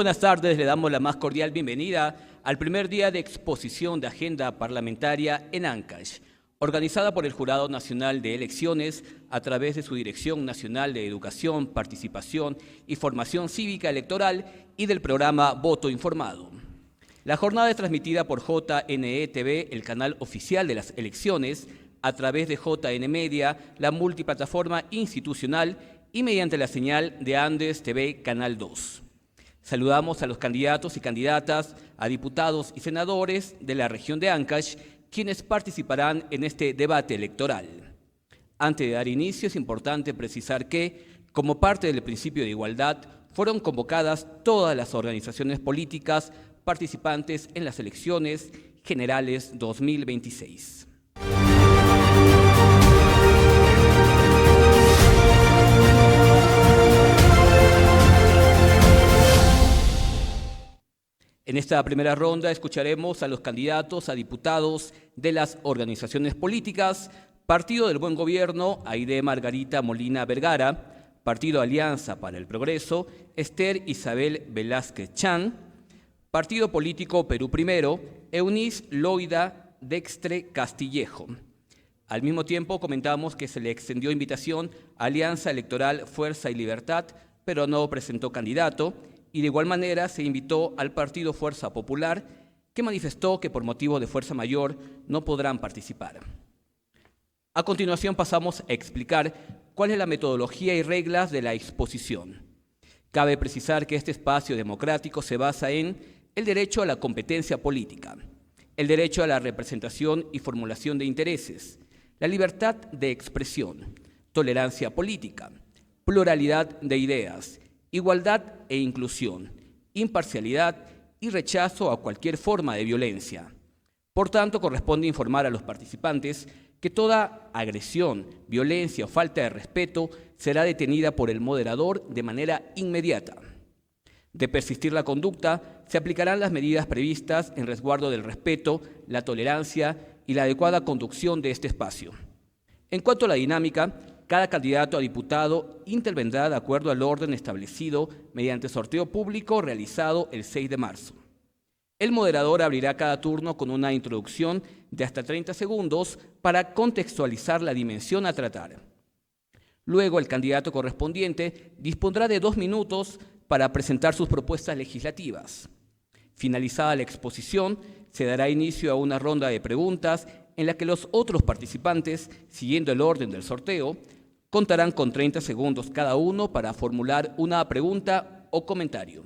buenas tardes, le damos la más cordial bienvenida al primer día de exposición de agenda parlamentaria en Ancash, organizada por el Jurado Nacional de Elecciones a través de su Dirección Nacional de Educación, Participación y Formación Cívica Electoral y del programa Voto Informado. La jornada es transmitida por JNE-TV, el canal oficial de las elecciones, a través de JN Media, la multiplataforma institucional y mediante la señal de Andes TV Canal 2. Saludamos a los candidatos y candidatas a diputados y senadores de la región de Ancash, quienes participarán en este debate electoral. Antes de dar inicio, es importante precisar que, como parte del principio de igualdad, fueron convocadas todas las organizaciones políticas participantes en las elecciones generales 2026. En esta primera ronda escucharemos a los candidatos a diputados de las organizaciones políticas: Partido del Buen Gobierno, Aide Margarita Molina Vergara; Partido Alianza para el Progreso, Esther Isabel Velázquez Chan; Partido Político Perú Primero, Eunice Loida Dextre Castillejo. Al mismo tiempo comentamos que se le extendió invitación a Alianza Electoral Fuerza y Libertad, pero no presentó candidato. Y de igual manera se invitó al Partido Fuerza Popular, que manifestó que por motivo de fuerza mayor no podrán participar. A continuación pasamos a explicar cuál es la metodología y reglas de la exposición. Cabe precisar que este espacio democrático se basa en el derecho a la competencia política, el derecho a la representación y formulación de intereses, la libertad de expresión, tolerancia política, pluralidad de ideas, igualdad e inclusión, imparcialidad y rechazo a cualquier forma de violencia. Por tanto, corresponde informar a los participantes que toda agresión, violencia o falta de respeto será detenida por el moderador de manera inmediata. De persistir la conducta, se aplicarán las medidas previstas en resguardo del respeto, la tolerancia y la adecuada conducción de este espacio. En cuanto a la dinámica, cada candidato a diputado intervendrá de acuerdo al orden establecido mediante sorteo público realizado el 6 de marzo. El moderador abrirá cada turno con una introducción de hasta 30 segundos para contextualizar la dimensión a tratar. Luego, el candidato correspondiente dispondrá de 2 minutos para presentar sus propuestas legislativas. Finalizada la exposición, se dará inicio a una ronda de preguntas en la que los otros participantes, siguiendo el orden del sorteo, contarán con 30 segundos cada uno para formular una pregunta o comentario.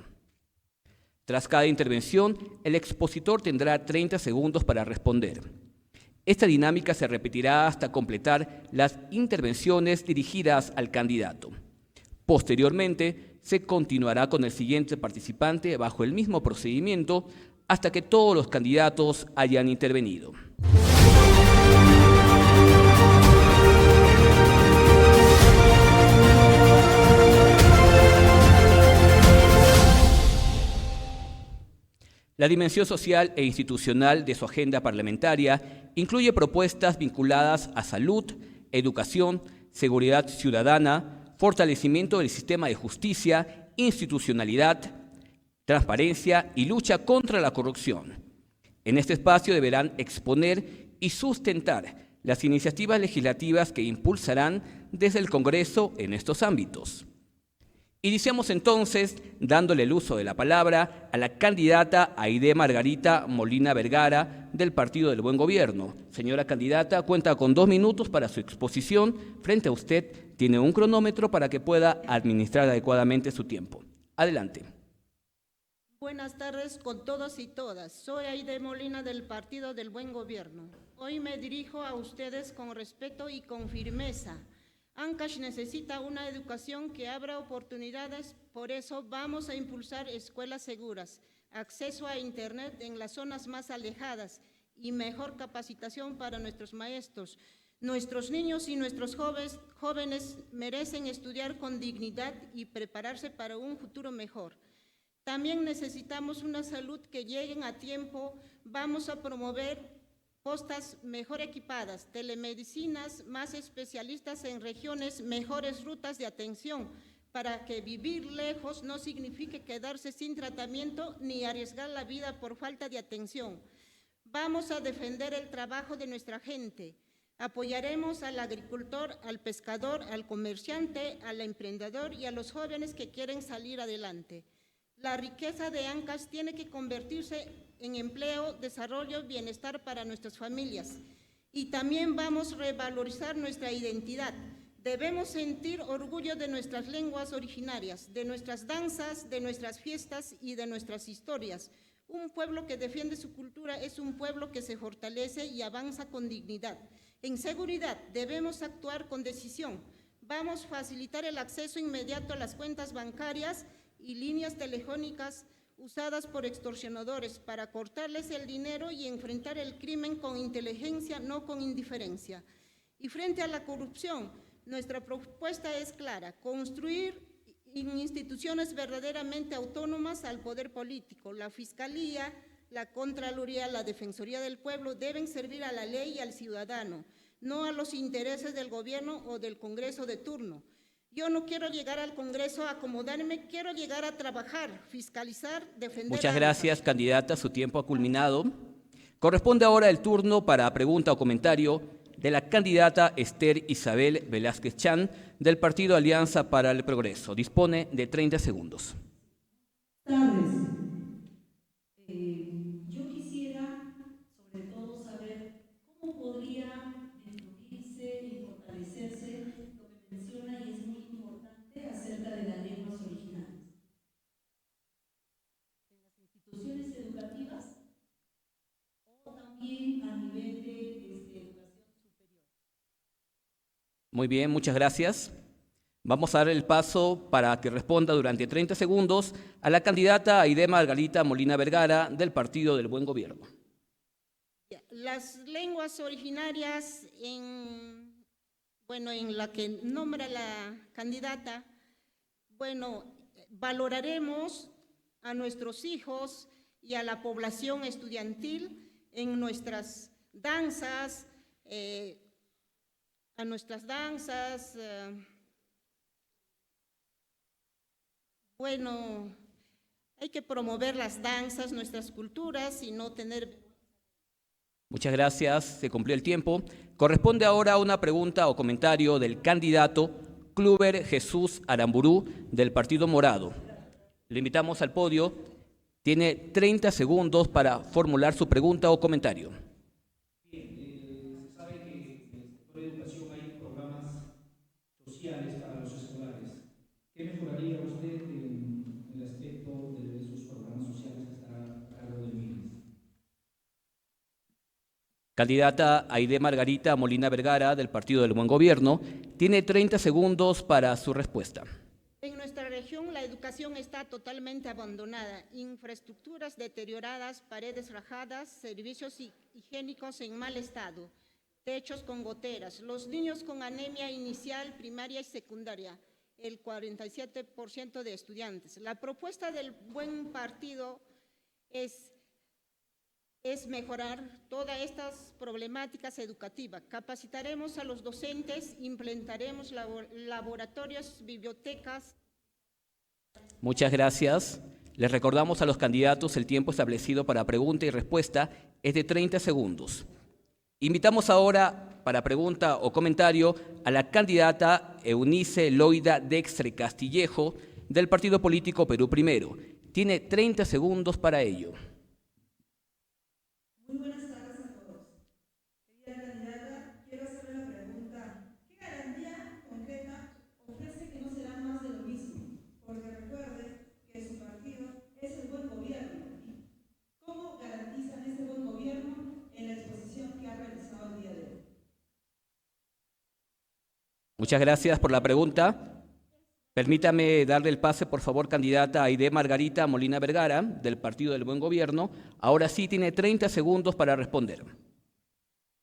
Tras cada intervención, el expositor tendrá 30 segundos para responder. Esta dinámica se repetirá hasta completar las intervenciones dirigidas al candidato. Posteriormente, se continuará con el siguiente participante bajo el mismo procedimiento hasta que todos los candidatos hayan intervenido. La dimensión social e institucional de su agenda parlamentaria incluye propuestas vinculadas a salud, educación, seguridad ciudadana, fortalecimiento del sistema de justicia, institucionalidad, transparencia y lucha contra la corrupción. En este espacio deberán exponer y sustentar las iniciativas legislativas que impulsarán desde el Congreso en estos ámbitos. Iniciamos entonces dándole el uso de la palabra a la candidata Aide Margarita Molina Vergara del Partido del Buen Gobierno. Señora candidata, cuenta con 2 minutos para su exposición. Frente a usted tiene un cronómetro para que pueda administrar adecuadamente su tiempo. Adelante. Buenas tardes con todos y todas. Soy Aide Molina del Partido del Buen Gobierno. Hoy me dirijo a ustedes con respeto y con firmeza. Ancash necesita una educación que abra oportunidades, por eso vamos a impulsar escuelas seguras, acceso a Internet en las zonas más alejadas y mejor capacitación para nuestros maestros. Nuestros niños y nuestros jóvenes merecen estudiar con dignidad y prepararse para un futuro mejor. También necesitamos una salud que lleguen a tiempo. Vamos a promover postas mejor equipadas, telemedicinas, más especialistas en regiones, mejores rutas de atención para que vivir lejos no signifique quedarse sin tratamiento ni arriesgar la vida por falta de atención. Vamos a defender el trabajo de nuestra gente. Apoyaremos al agricultor, al pescador, al comerciante, al emprendedor y a los jóvenes que quieren salir adelante. La riqueza de Ancash tiene que convertirse en empleo, desarrollo, bienestar para nuestras familias. Y también vamos a revalorizar nuestra identidad. Debemos sentir orgullo de nuestras lenguas originarias, de nuestras danzas, de nuestras fiestas y de nuestras historias. Un pueblo que defiende su cultura es un pueblo que se fortalece y avanza con dignidad. En seguridad debemos actuar con decisión. Vamos a facilitar el acceso inmediato a las cuentas bancarias y líneas telefónicas usadas por extorsionadores para cortarles el dinero y enfrentar el crimen con inteligencia, no con indiferencia. Y frente a la corrupción, nuestra propuesta es clara: construir instituciones verdaderamente autónomas al poder político. La Fiscalía, la Contraloría, la Defensoría del Pueblo deben servir a la ley y al ciudadano, no a los intereses del gobierno o del Congreso de turno. Yo no quiero llegar al Congreso a acomodarme, quiero llegar a trabajar, fiscalizar, defender. Muchas gracias, candidata. Su tiempo ha culminado. Corresponde ahora el turno para pregunta o comentario de la candidata Esther Isabel Velázquez Chan, del Partido Alianza para el Progreso. Dispone de 30 segundos. Buenas tardes. Yo quisiera, sobre todo, saber cómo podría difundirse y fortalecerse lo que menciona y es muy importante acerca de las lenguas originales en las instituciones educativas o también a nivel de educación superior. Muy bien, muchas gracias. Vamos a dar el paso para que responda durante 30 segundos a la candidata Aide Margarita Molina Vergara, del Partido del Buen Gobierno. Las lenguas originarias en la que nombra la candidata, valoraremos a nuestros hijos y a la población estudiantil en nuestras danzas, hay que promover las danzas, nuestras culturas y no tener... Muchas gracias, se cumplió el tiempo. Corresponde ahora una pregunta o comentario del candidato Kluber Jesús Aramburú, del Partido Morado. Le invitamos al podio. Tiene 30 segundos para formular su pregunta o comentario. Se sabe que en el sector de educación hay programas sociales para los escolares. ¿Qué mejoraría usted en el aspecto de esos programas sociales que estará a cargo del MINES? Candidata Aide Margarita Molina Vergara, del Partido del Buen Gobierno, tiene 30 segundos para su respuesta. En nuestra región la educación está totalmente abandonada, infraestructuras deterioradas, paredes rajadas, servicios higiénicos en mal estado, techos con goteras, los niños con anemia inicial, primaria y secundaria, el 47% de estudiantes. La propuesta del buen partido es mejorar todas estas problemáticas educativas. Capacitaremos a los docentes, implementaremos laboratorios, bibliotecas. Muchas gracias. Les recordamos a los candidatos el tiempo establecido para pregunta y respuesta es de 30 segundos. Invitamos ahora para pregunta o comentario a la candidata Eunice Loida Dextre Castillejo, del Partido Político Perú Primero. Tiene 30 segundos para ello. Muy buenas tardes a todos. Querida candidata, quiero hacerle la pregunta: ¿qué garantía concreta ofrece que no será más de lo mismo? Porque recuerde que su partido es el buen gobierno. ¿Cómo garantizan ese buen gobierno en la exposición que ha realizado el día de hoy? Muchas gracias por la pregunta. Permítame darle el pase, por favor, candidata Aide Margarita Molina Vergara, del Partido del Buen Gobierno. Ahora sí tiene 30 segundos para responder.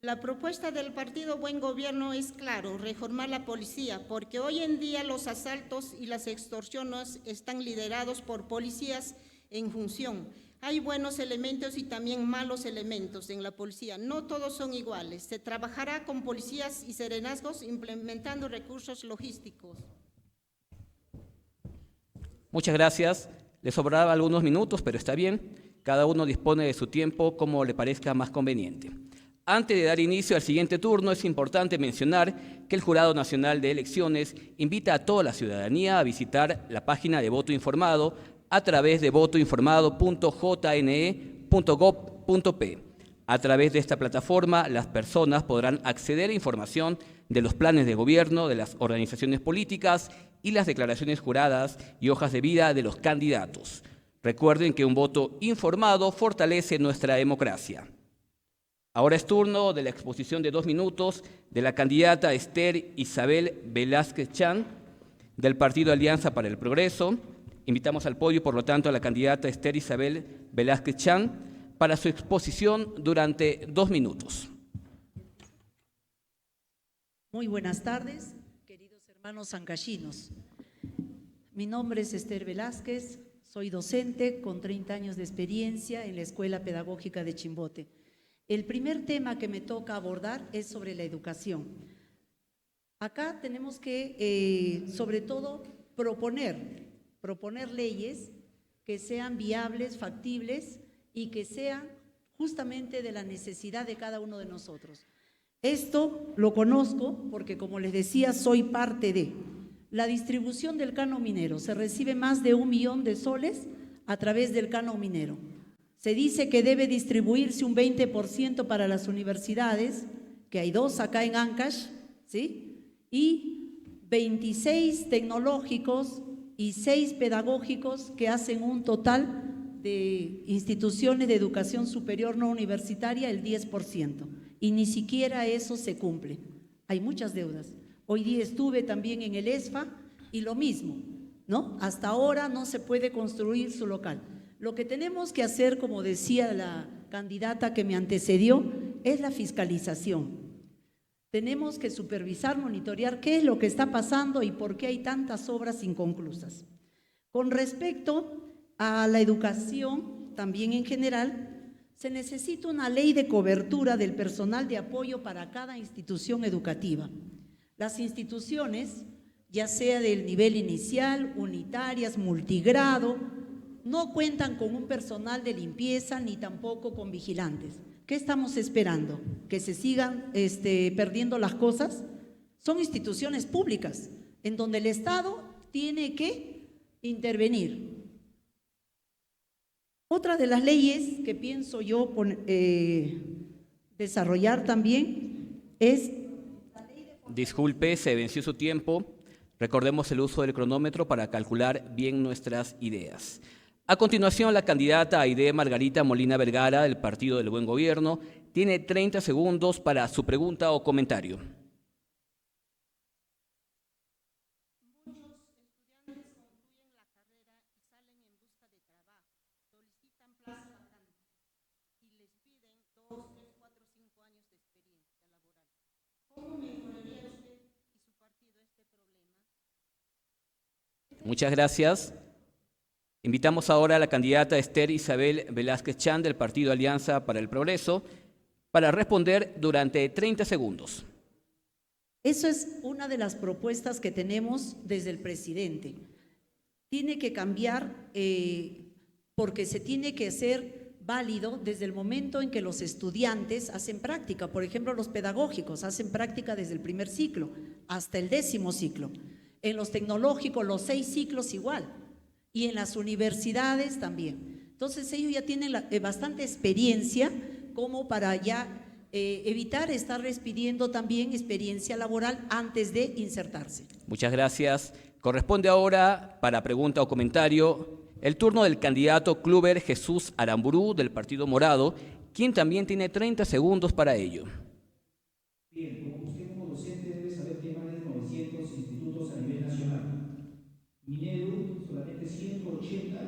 La propuesta del Partido Buen Gobierno es claro: reformar la policía, porque hoy en día los asaltos y las extorsiones están liderados por policías en función. Hay buenos elementos y también malos elementos en la policía. No todos son iguales. Se trabajará con policías y serenazgos implementando recursos logísticos. Muchas gracias. Le sobraba algunos minutos, pero está bien. Cada uno dispone de su tiempo como le parezca más conveniente. Antes de dar inicio al siguiente turno, es importante mencionar que el Jurado Nacional de Elecciones invita a toda la ciudadanía a visitar la página de Voto Informado a través de votoinformado.jne.gov.p. A través de esta plataforma, las personas podrán acceder a información de los planes de gobierno, de las organizaciones políticas y las declaraciones juradas y hojas de vida de los candidatos. Recuerden que un voto informado fortalece nuestra democracia. Ahora es turno de la exposición de 2 minutos de la candidata Esther Isabel Velázquez Chan, del Partido Alianza para el Progreso. Invitamos al podio, por lo tanto, a la candidata Esther Isabel Velázquez Chan para su exposición durante 2 minutos. Muy buenas tardes, queridos hermanos ancallinos. Mi nombre es Esther Velázquez, soy docente con 30 años de experiencia en la Escuela Pedagógica de Chimbote. El primer tema que me toca abordar es sobre la educación. Acá tenemos que, sobre todo, proponer leyes que sean viables, factibles y que sean justamente de la necesidad de cada uno de nosotros. Esto lo conozco porque, como les decía, soy parte de la distribución del canon minero. Se recibe más de 1 millón de soles a través del canon minero. Se dice que debe distribuirse un 20% para las universidades, que hay 2 acá en Ancash, ¿sí? Y 26 tecnológicos y 6 pedagógicos, que hacen un total de instituciones de educación superior no universitaria el 10%. Y ni siquiera eso se cumple. Hay muchas deudas. Hoy día estuve también en el ESFA y lo mismo, ¿no? Hasta ahora no se puede construir su local. Lo que tenemos que hacer, como decía la candidata que me antecedió, es la fiscalización. Tenemos que supervisar, monitorear qué es lo que está pasando y por qué hay tantas obras inconclusas. Con respecto a la educación, también en general, se necesita una ley de cobertura del personal de apoyo para cada institución educativa. Las instituciones, ya sea del nivel inicial, unitarias, multigrado, no cuentan con un personal de limpieza ni tampoco con vigilantes. ¿Qué estamos esperando? ¿Que se sigan perdiendo las cosas? Son instituciones públicas en donde el Estado tiene que intervenir. Otra de las leyes que pienso yo desarrollar también es… Disculpe, se venció su tiempo. Recordemos el uso del cronómetro para calcular bien nuestras ideas. A continuación, la candidata Aide Margarita Molina Vergara, del Partido del Buen Gobierno, tiene 30 segundos para su pregunta o comentario. Muchas gracias. Invitamos ahora a la candidata Esther Isabel Velázquez Chan, del Partido Alianza para el Progreso, para responder durante 30 segundos. Eso es una de las propuestas que tenemos desde el presidente. Tiene que cambiar porque se tiene que hacer válido desde el momento en que los estudiantes hacen práctica. Por ejemplo, los pedagógicos hacen práctica desde el primer ciclo hasta el 10º ciclo. En los tecnológicos, los 6 ciclos igual. Y en las universidades también. Entonces ellos ya tienen bastante experiencia como para ya evitar estar pidiendo también experiencia laboral antes de insertarse. Muchas gracias. Corresponde ahora, para pregunta o comentario, el turno del candidato Kluber Jesús Aramburú, del Partido Morado, quien también tiene 30 segundos para ello. Bien, como usted como docente debe saber que hay más de 900 institutos a nivel nacional. Minedu, solamente 180,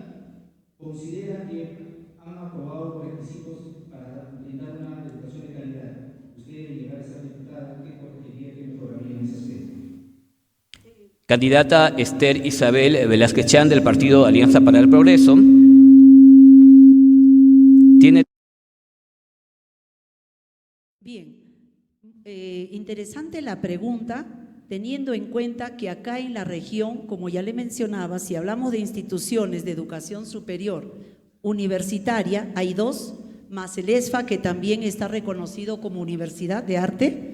considera que han aprobado los requisitos para brindar una educación de calidad. Usted debe llegar a ser diputada, ¿qué corregiría, qué mejoraría en ese aspecto? Candidata Esther Isabel Velázquez Chan, del Partido Alianza para el Progreso, tiene… Bien, interesante la pregunta teniendo en cuenta que acá en la región, como ya le mencionaba, si hablamos de instituciones de educación superior universitaria, hay 2, más el ESFA, que también está reconocido como Universidad de Arte.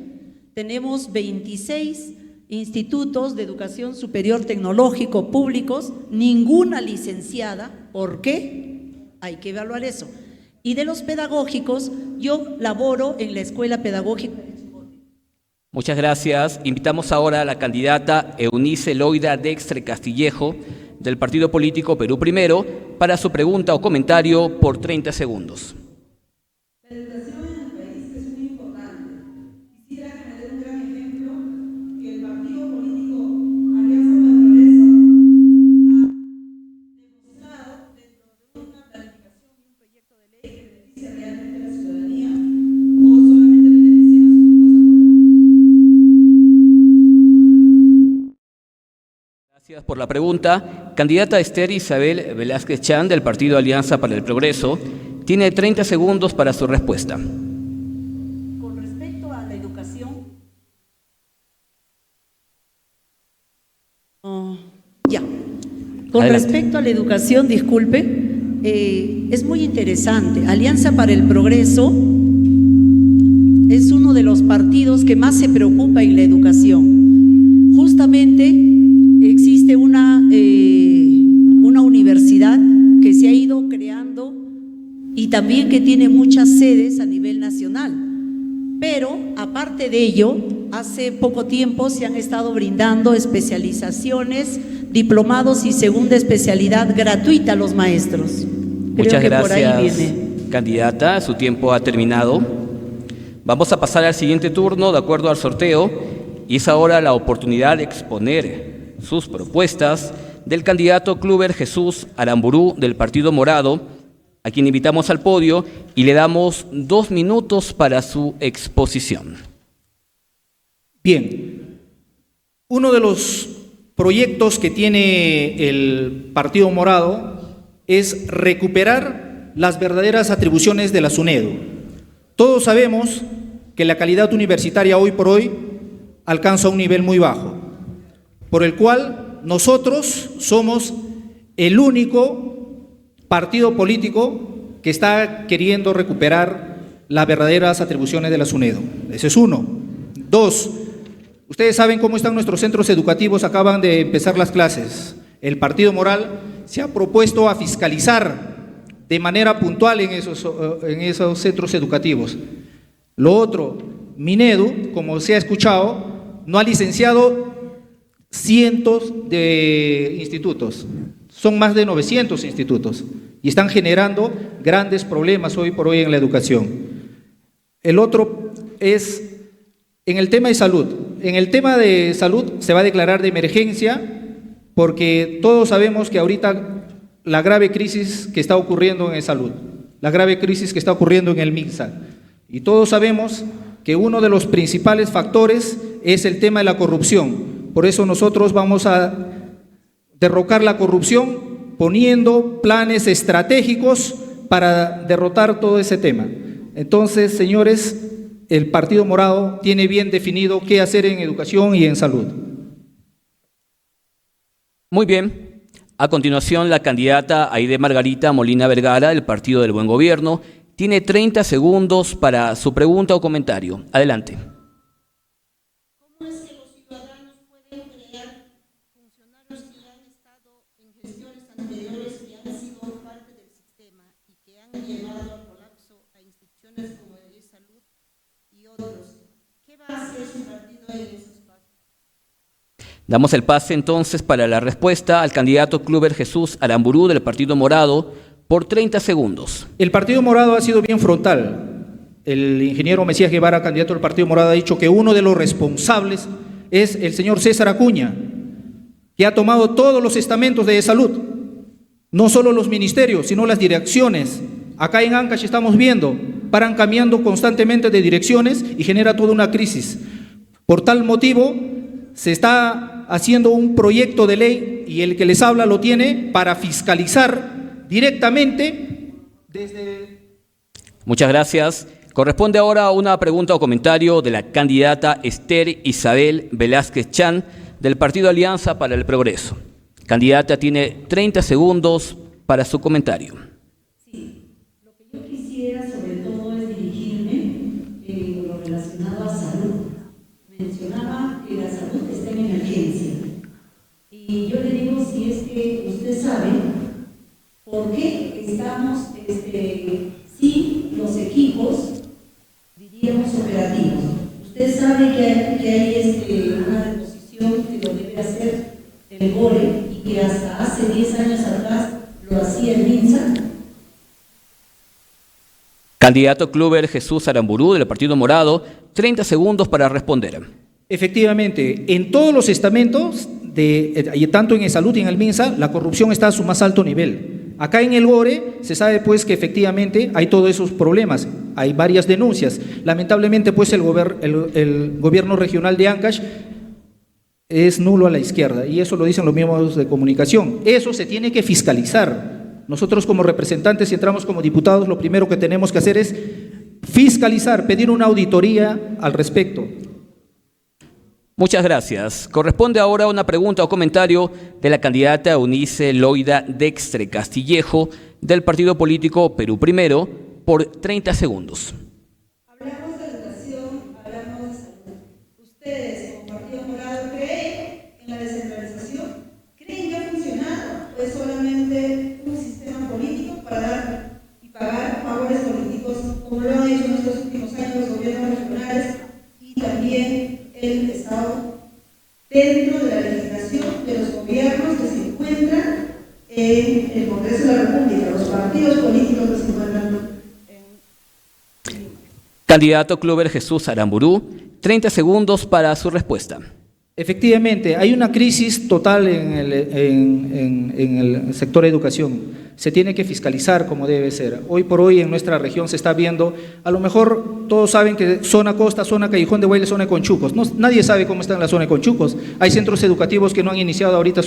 Tenemos 26 institutos de educación superior tecnológico públicos, ninguna licenciada. ¿Por qué? Hay que evaluar eso. Y de los pedagógicos, yo laboro en la Escuela Pedagógica. Muchas gracias. Invitamos ahora a la candidata Eunice Loida Dextre Castillejo, del partido político Perú Primero, para su pregunta o comentario por 30 segundos. La educación en el país es muy importante. Quisiera que me dé un gran ejemplo que el partido político Alianza para el Progreso ha demostrado dentro de una planificación y un proyecto de ley que beneficia realmente a la ciudadanía o solamente beneficia a sus Gracias por la pregunta. Candidata Esther Isabel Velázquez Chan, del partido Alianza para el Progreso, tiene 30 segundos para su respuesta. Con respecto a la educación, Con Adelante. respecto a la educación, disculpe, es muy interesante. Alianza para el Progreso es uno de los partidos que más se preocupa en la educación. Justamente existe una universidad que se ha ido creando y también que tiene muchas sedes a nivel nacional. Pero aparte de ello, hace poco tiempo se han estado brindando especializaciones, diplomados y segunda especialidad gratuita a los maestros. Muchas Creo que por ahí gracias, viene. candidata. Su tiempo ha terminado. Vamos a pasar al siguiente turno de acuerdo al sorteo y es ahora la oportunidad de exponer sus propuestas del candidato Kluber Jesús Aramburú del Partido Morado, a quien invitamos al podio y le damos 2 minutos para su exposición. Bien, uno de los proyectos que tiene el Partido Morado es recuperar las verdaderas atribuciones de la SUNEDU. Todos sabemos que la calidad universitaria hoy por hoy alcanza un nivel muy bajo, por el cual nosotros somos el único partido político que está queriendo recuperar las verdaderas atribuciones de la SUNEDU. Ese es uno. 2, ustedes saben cómo están nuestros centros educativos, acaban de empezar las clases. El Partido Moral se ha propuesto a fiscalizar de manera puntual en esos centros educativos. Lo otro, Minedu, como se ha escuchado, no ha licenciado cientos de institutos. Son más de 900 institutos y están generando grandes problemas hoy por hoy en la educación. El otro es en el tema de salud. En el tema de salud se va a declarar de emergencia porque todos sabemos que ahorita la grave crisis que está ocurriendo en salud, la grave crisis que está ocurriendo en el MINSA. Y todos sabemos que uno de los principales factores es el tema de la corrupción. Por eso nosotros vamos a derrocar la corrupción poniendo planes estratégicos para derrotar todo ese tema. Entonces, señores, el Partido Morado tiene bien definido qué hacer en educación y en salud. Muy bien. A continuación, la candidata Aide Margarita Molina Vergara, del Partido del Buen Gobierno, tiene 30 segundos para su pregunta o comentario. Adelante. ¿Cómo es que los ciudadanos pueden crear funcionarios que han estado en gestiones anteriores que han sido parte del sistema y que han llevado al colapso a instituciones como el de salud y otros? ¿Qué va a hacer su partido en esos pasos? Damos el pase entonces para la respuesta al candidato Kluber Jesús Aramburú del Partido Morado por 30 segundos. El Partido Morado ha sido bien frontal. El ingeniero Mesías Guevara, candidato del Partido Morado, ha dicho que uno de los responsables es el señor César Acuña, que ha tomado todos los estamentos de salud, no solo los ministerios, sino las direcciones. Acá en Ancash estamos viendo, paran cambiando constantemente de direcciones y genera toda una crisis. Por tal motivo, se está haciendo un proyecto de ley y el que les habla lo tiene para fiscalizar directamente desde... Muchas gracias. Corresponde ahora una pregunta o comentario de la candidata Esther Isabel Velázquez Chan del Partido Alianza para el Progreso. Candidata tiene 30 segundos para su comentario. Sí, lo que yo quisiera sobre todo es dirigirme en lo relacionado a salud. Mencionaba que la salud está en emergencia. Y yo le digo, si es que usted sabe por qué estamos sin los equipos, diríamos, operativos. Usted sabe que hay una reposición que lo debe hacer el GORE y que hasta hace 10 años atrás lo hacía el MINSA. Candidato Kluber Jesús Aramburú del Partido Morado, 30 segundos para responder. Efectivamente, en todos los estamentos, tanto en el salud y en el MINSA, la corrupción está a su más alto nivel. Acá en el GORE se sabe pues que efectivamente hay todos esos problemas, hay varias denuncias. Lamentablemente pues el gobierno regional de Ancash es nulo a la izquierda y eso lo dicen los medios de comunicación. Eso se tiene que fiscalizar. Nosotros como representantes, si entramos como diputados, lo primero que tenemos que hacer es fiscalizar, pedir una auditoría al respecto. Muchas gracias. Corresponde ahora una pregunta o comentario de la candidata Eunice Loida Dextre Castillejo del partido político Perú Primero por 30 segundos. Hablamos de educación, hablamos de salud. ¿Ustedes, como Partido Morado, creen en la descentralización? ¿Creen que ha funcionado? ¿O es solamente un sistema político para dar y pagar favores políticos, como lo han hecho en estos últimos años los gobiernos regionales y también el Estado, dentro de la legislación de los gobiernos que se encuentran en el Congreso de la República, los partidos políticos que se encuentran en... Candidato Kluber Jesús Aramburú, 30 segundos para su respuesta. Efectivamente, hay una crisis total en el sector de educación. Se tiene que fiscalizar como debe ser. Hoy por hoy en nuestra región se está viendo, a lo mejor todos saben que zona costa, zona Callejón de Huaylas, zona de Conchucos. Nadie sabe cómo está en la zona de Conchucos. Hay centros educativos que no han iniciado ahorita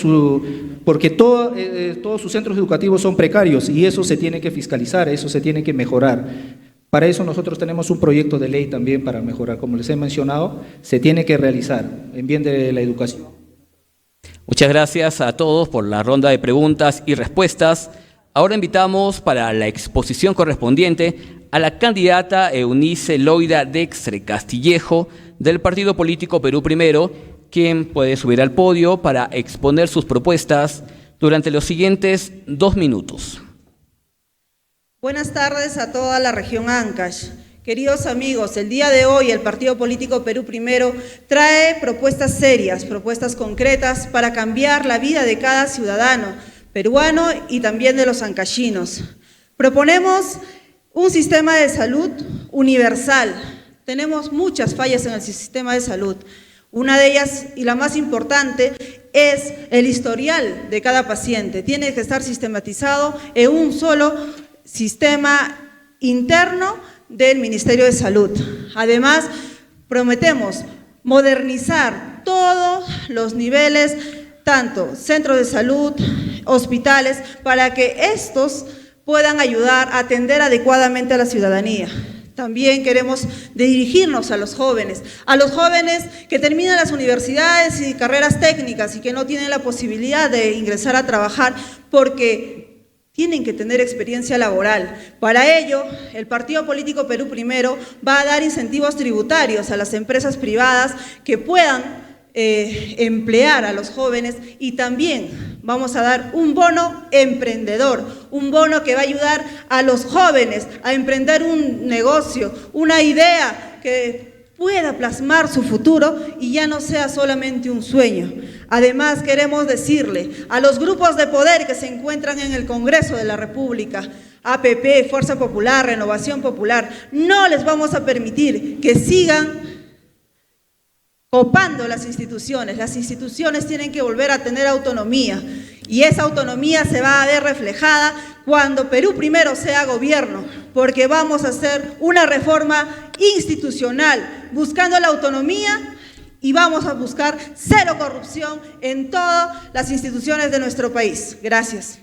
porque todos sus centros educativos son precarios y eso se tiene que fiscalizar, eso se tiene que mejorar. Para eso nosotros tenemos un proyecto de ley también para mejorar. Como les he mencionado, se tiene que realizar en bien de la educación. Muchas gracias a todos por la ronda de preguntas y respuestas. Ahora invitamos para la exposición correspondiente a la candidata Eunice Loida Dextre Castillejo del partido político Perú Primero, quien puede subir al podio para exponer sus propuestas durante los siguientes 2 minutos. Buenas tardes a toda la región Ancash. Queridos amigos, el día de hoy el Partido Político Perú Primero trae propuestas serias, propuestas concretas para cambiar la vida de cada ciudadano peruano y también de los ancashinos. Proponemos un sistema de salud universal. Tenemos muchas fallas en el sistema de salud. Una de ellas, y la más importante, es el historial de cada paciente. Tiene que estar sistematizado en un solo sistema interno del Ministerio de Salud. Además, prometemos modernizar todos los niveles, tanto centros de salud, hospitales, para que estos puedan ayudar a atender adecuadamente a la ciudadanía. También queremos dirigirnos a los jóvenes que terminan las universidades y carreras técnicas y que no tienen la posibilidad de ingresar a trabajar porque tienen que tener experiencia laboral. Para ello, el Partido Político Perú Primero va a dar incentivos tributarios a las empresas privadas que puedan emplear a los jóvenes y también vamos a dar un bono emprendedor, un bono que va a ayudar a los jóvenes a emprender un negocio, una idea que pueda plasmar su futuro y ya no sea solamente un sueño. Además, queremos decirle a los grupos de poder que se encuentran en el Congreso de la República, APP, Fuerza Popular, Renovación Popular, no les vamos a permitir que sigan copando las instituciones. Las instituciones tienen que volver a tener autonomía y esa autonomía se va a ver reflejada cuando Perú Primero sea gobierno, porque vamos a hacer una reforma institucional buscando la autonomía y vamos a buscar cero corrupción en todas las instituciones de nuestro país. Gracias.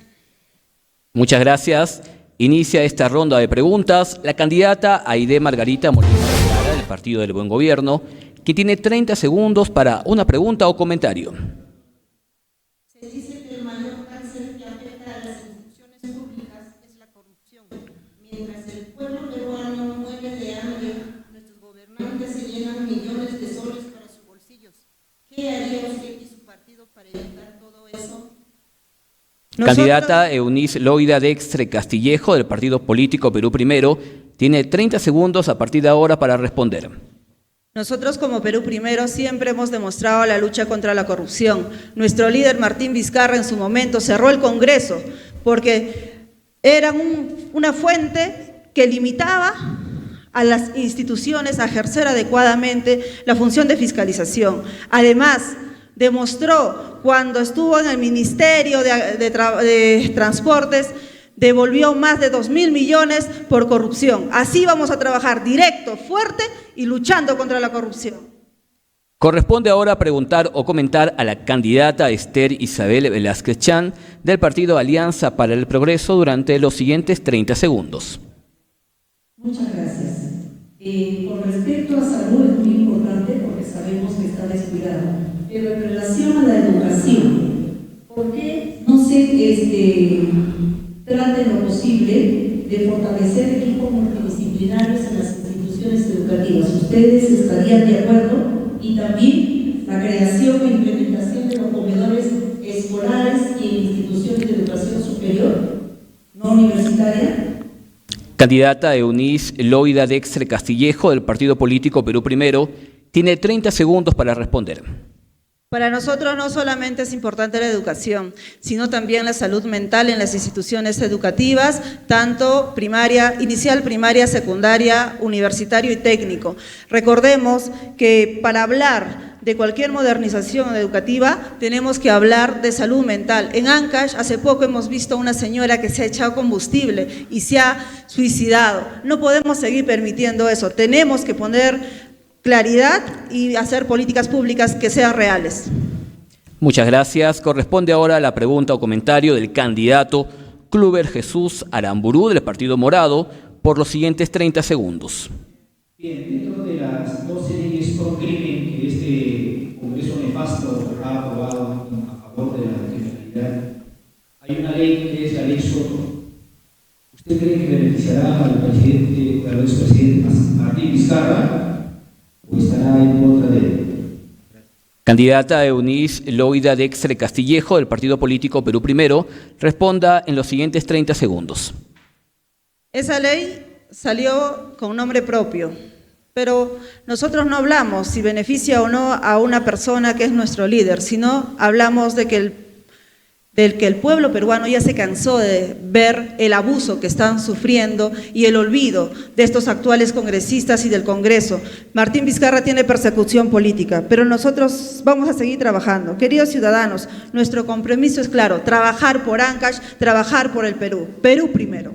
Muchas gracias. Inicia esta ronda de preguntas la candidata Aide Margarita Molina Vergara, del Partido del Buen Gobierno, que tiene 30 segundos para una pregunta o comentario. Se dice que el mayor cáncer que afecta a las instituciones públicas es la corrupción. Mientras el pueblo peruano muere de hambre, nuestros gobernantes se llenan millones de soles para sus bolsillos. ¿Qué haría usted y su partido para evitar todo eso? Candidata Eunice Loida Dextre Castillejo, del Partido Político Perú Primero, tiene 30 segundos a partir de ahora para responder. Nosotros como Perú Primero siempre hemos demostrado la lucha contra la corrupción. Nuestro líder Martín Vizcarra en su momento cerró el Congreso porque era una fuente que limitaba a las instituciones a ejercer adecuadamente la función de fiscalización. Además, demostró cuando estuvo en el Ministerio de Transportes, devolvió más de 2.000 millones por corrupción. Así vamos a trabajar directo, fuerte y luchando contra la corrupción. Corresponde ahora preguntar o comentar a la candidata Esther Isabel Velázquez Chan, del partido Alianza para el Progreso, durante los siguientes 30 segundos. Muchas gracias. Con respecto a salud es muy importante porque sabemos que está descuidado. Pero en relación a la educación, ¿por qué no se trata lo posible de fortalecer equipos multidisciplinarios en las instituciones educativas? ¿Ustedes estarían de acuerdo? Y también la creación e implementación de los comedores escolares y en instituciones de educación superior, no universitaria. Candidata Eunice Loida Dextre Castillejo, del Partido Político Perú Primero, tiene 30 segundos para responder. Para nosotros no solamente es importante la educación, sino también la salud mental en las instituciones educativas, tanto primaria, inicial, primaria, secundaria, universitario y técnico. Recordemos que para hablar de cualquier modernización educativa tenemos que hablar de salud mental. En Ancash hace poco hemos visto a una señora que se ha echado combustible y se ha suicidado. No podemos seguir permitiendo eso, tenemos que poner claridad y hacer políticas públicas que sean reales. Muchas gracias. Corresponde ahora a la pregunta o comentario del candidato Kluber Jesús Aramburú, del Partido Morado, por los siguientes 30 segundos. Bien, dentro de las 12 leyes pro crimen que este Congreso nefasto ha aprobado a favor de la criminalidad, hay una ley que es la ley Soto. ¿Usted cree que beneficiará al expresidente Martín Vizcarra o estará en contra de él? Candidata Eunice Loida Dextre Castillejo, del Partido Político Perú Primero, responda en los siguientes 30 segundos. Esa ley salió con nombre propio, pero nosotros no hablamos si beneficia o no a una persona que es nuestro líder, sino hablamos de que el pueblo peruano ya se cansó de ver el abuso que están sufriendo y el olvido de estos actuales congresistas y del Congreso. Martín Vizcarra tiene persecución política, pero nosotros vamos a seguir trabajando. Queridos ciudadanos, nuestro compromiso es claro, trabajar por Ancash, trabajar por el Perú. Perú primero.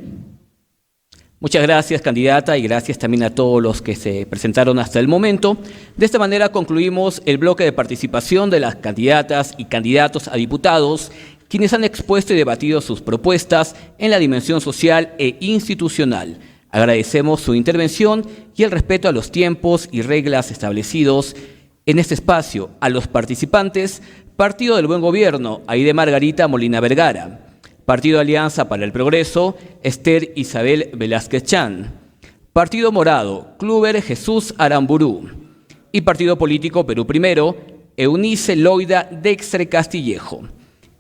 Muchas gracias, candidata, y gracias también a todos los que se presentaron hasta el momento. De esta manera concluimos el bloque de participación de las candidatas y candidatos a diputados, quienes han expuesto y debatido sus propuestas en la dimensión social e institucional. Agradecemos su intervención y el respeto a los tiempos y reglas establecidos en este espacio. A los participantes, Partido del Buen Gobierno, Aide Margarita Molina Vergara. Partido Alianza para el Progreso, Esther Isabel Velázquez Chan. Partido Morado, Kluber Jesús Aramburú. Y Partido Político Perú Primero, Eunice Loida Dextre Castillejo.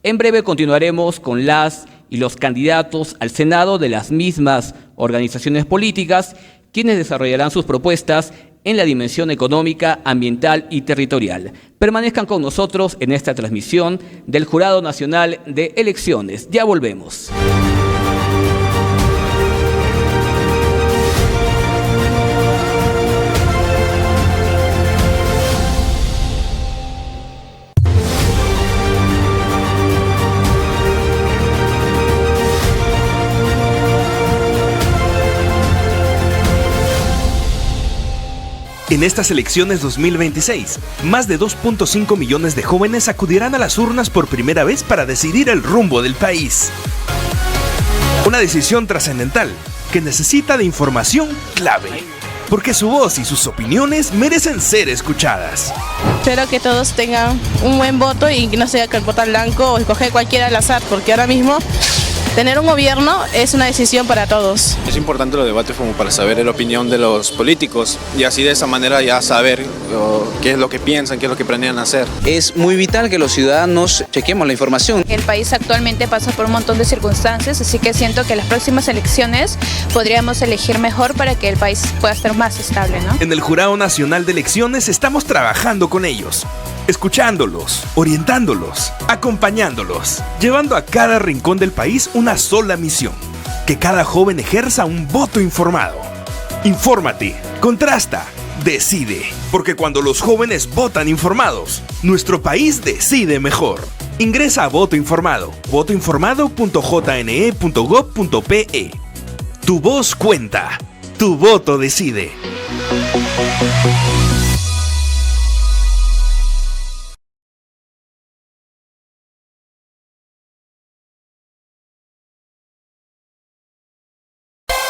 En breve continuaremos con las y los candidatos al Senado de las mismas organizaciones políticas, quienes desarrollarán sus propuestas en la dimensión económica, ambiental y territorial. Permanezcan con nosotros en esta transmisión del Jurado Nacional de Elecciones. Ya volvemos. En estas elecciones 2026, más de 2.5 millones de jóvenes acudirán a las urnas por primera vez para decidir el rumbo del país. Una decisión trascendental que necesita de información clave, porque su voz y sus opiniones merecen ser escuchadas. Espero que todos tengan un buen voto y que no sea que votar blanco o escoger cualquiera al azar, porque ahora mismo tener un gobierno es una decisión para todos. Es importante los debates como para saber la opinión de los políticos y así de esa manera ya saber qué es lo que piensan, qué es lo que planean hacer. Es muy vital que los ciudadanos chequemos la información. El país actualmente pasa por un montón de circunstancias, así que siento que en las próximas elecciones podríamos elegir mejor para que el país pueda estar más estable, ¿no? En el Jurado Nacional de Elecciones estamos trabajando con ellos, escuchándolos, orientándolos, acompañándolos, llevando a cada rincón del país una sola misión: que cada joven ejerza un voto informado. Infórmate, contrasta, decide, porque cuando los jóvenes votan informados, nuestro país decide mejor. Ingresa a Voto Informado, votoinformado.jne.gov.pe. Tu voz cuenta, tu voto decide.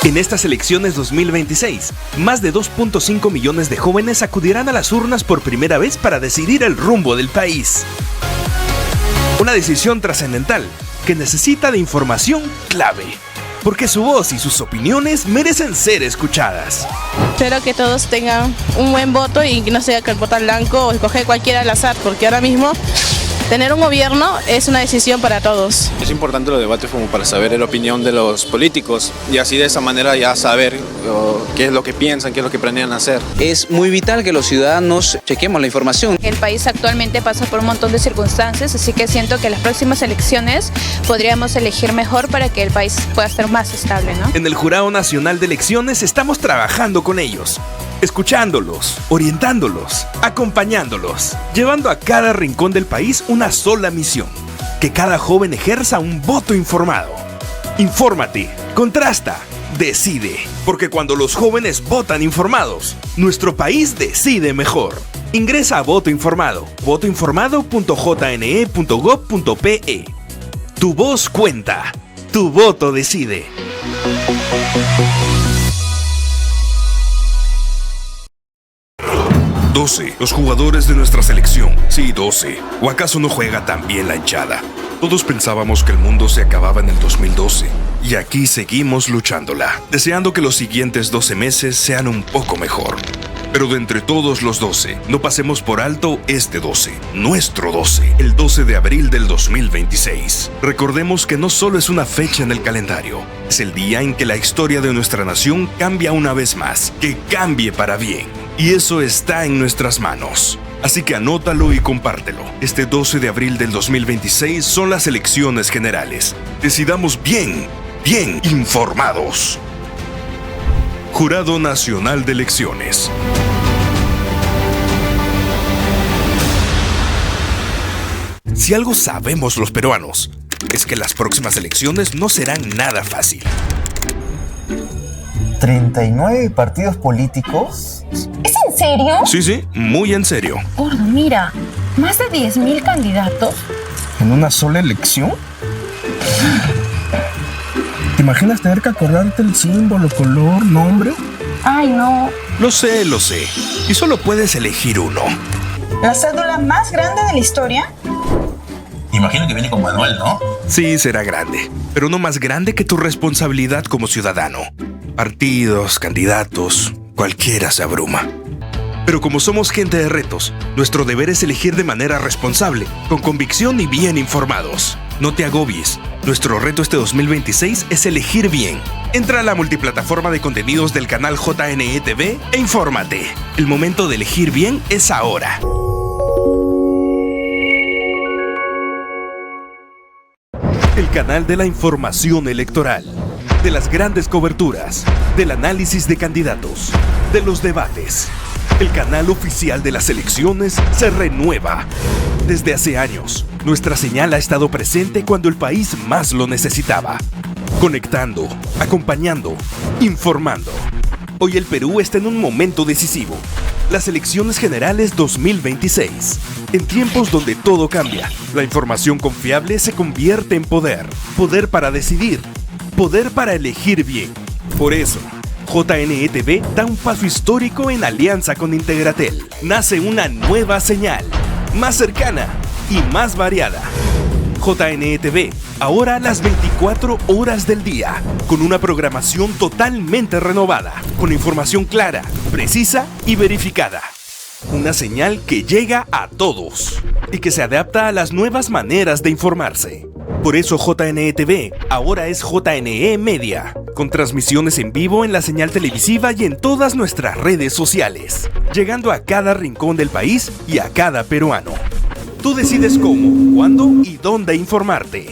En estas elecciones 2026, más de 2.5 millones de jóvenes acudirán a las urnas por primera vez para decidir el rumbo del país. Una decisión trascendental que necesita de información clave, porque su voz y sus opiniones merecen ser escuchadas. Espero que todos tengan un buen voto y que no sea que votar blanco o escoger cualquiera al azar, porque ahora mismo tener un gobierno es una decisión para todos. Es importante los debates como para saber la opinión de los políticos y así de esa manera ya saber qué es lo que piensan, qué es lo que planean hacer. Es muy vital que los ciudadanos chequemos la información. El país actualmente pasa por un montón de circunstancias, así que siento que en las próximas elecciones podríamos elegir mejor para que el país pueda estar más estable, ¿no? En el Jurado Nacional de Elecciones estamos trabajando con ellos, escuchándolos, orientándolos, acompañándolos, llevando a cada rincón del país una sola misión: que cada joven ejerza un voto informado. Infórmate, contrasta, decide, porque cuando los jóvenes votan informados, nuestro país decide mejor. Ingresa a Voto Informado, votoinformado.jne.gov.pe. Tu voz cuenta, tu voto decide. Los jugadores de nuestra selección. Sí, 12. ¿O acaso no juega tan bien la hinchada? Todos pensábamos que el mundo se acababa en el 2012. Y aquí seguimos luchándola, deseando que los siguientes 12 meses sean un poco mejor. Pero de entre todos los 12, no pasemos por alto este 12, nuestro 12, el 12 de abril del 2026. Recordemos que no solo es una fecha en el calendario, es el día en que la historia de nuestra nación cambia una vez más, que cambie para bien. Y eso está en nuestras manos. Así que anótalo y compártelo. Este 12 de abril del 2026 son las elecciones generales. Decidamos bien, bien informados. Jurado Nacional de Elecciones. Si algo sabemos los peruanos, es que las próximas elecciones no serán nada fácil. 39 partidos políticos. ¿Es en serio? Sí, muy en serio. Gordo, mira, más de 10.000 candidatos. ¿En una sola elección? ¿Te imaginas tener que acordarte el símbolo, color, nombre? Ay, no. Lo sé. Y solo puedes elegir uno. ¿La cédula más grande de la historia? Imagino que viene con manual, ¿no? Sí, será grande, pero no más grande que tu responsabilidad como ciudadano. Partidos, candidatos, cualquiera se abruma. Pero como somos gente de retos, nuestro deber es elegir de manera responsable, con convicción y bien informados. No te agobies. Nuestro reto este 2026 es elegir bien. Entra a la multiplataforma de contenidos del canal JNE TV e infórmate. El momento de elegir bien es ahora. El canal de la información electoral, de las grandes coberturas, del análisis de candidatos, de los debates. El canal oficial de las elecciones se renueva. Desde hace años, nuestra señal ha estado presente cuando el país más lo necesitaba. Conectando, acompañando, informando. Hoy el Perú está en un momento decisivo. Las elecciones generales 2026. En tiempos donde todo cambia, la información confiable se convierte en poder. Poder para decidir. poder para elegir bien. Por eso, JNE-TV da un paso histórico en alianza con Integratel. Nace una nueva señal, más cercana y más variada. JNE-TV, ahora las 24 horas del día, con una programación totalmente renovada, con información clara, precisa y verificada. Una señal que llega a todos y que se adapta a las nuevas maneras de informarse. Por eso JNE-TV ahora es JNE Media, con transmisiones en vivo en la señal televisiva y en todas nuestras redes sociales, llegando a cada rincón del país y a cada peruano. Tú decides cómo, cuándo y dónde informarte.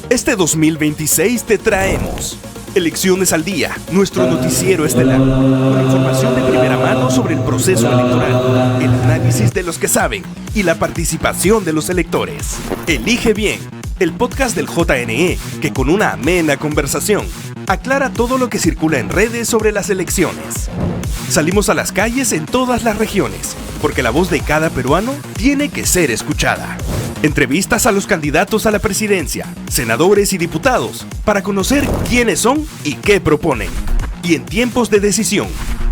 Este 2026 te traemos Elecciones al Día, nuestro noticiero estelar, con información de primera mano sobre el proceso electoral, el análisis de los que saben y la participación de los electores. Elige Bien, el podcast del JNE, que con una amena conversación aclara todo lo que circula en redes sobre las elecciones. Salimos a las calles en todas las regiones, porque la voz de cada peruano tiene que ser escuchada. Entrevistas a los candidatos a la presidencia, senadores y diputados, para conocer quiénes son y qué proponen. Y en tiempos de decisión,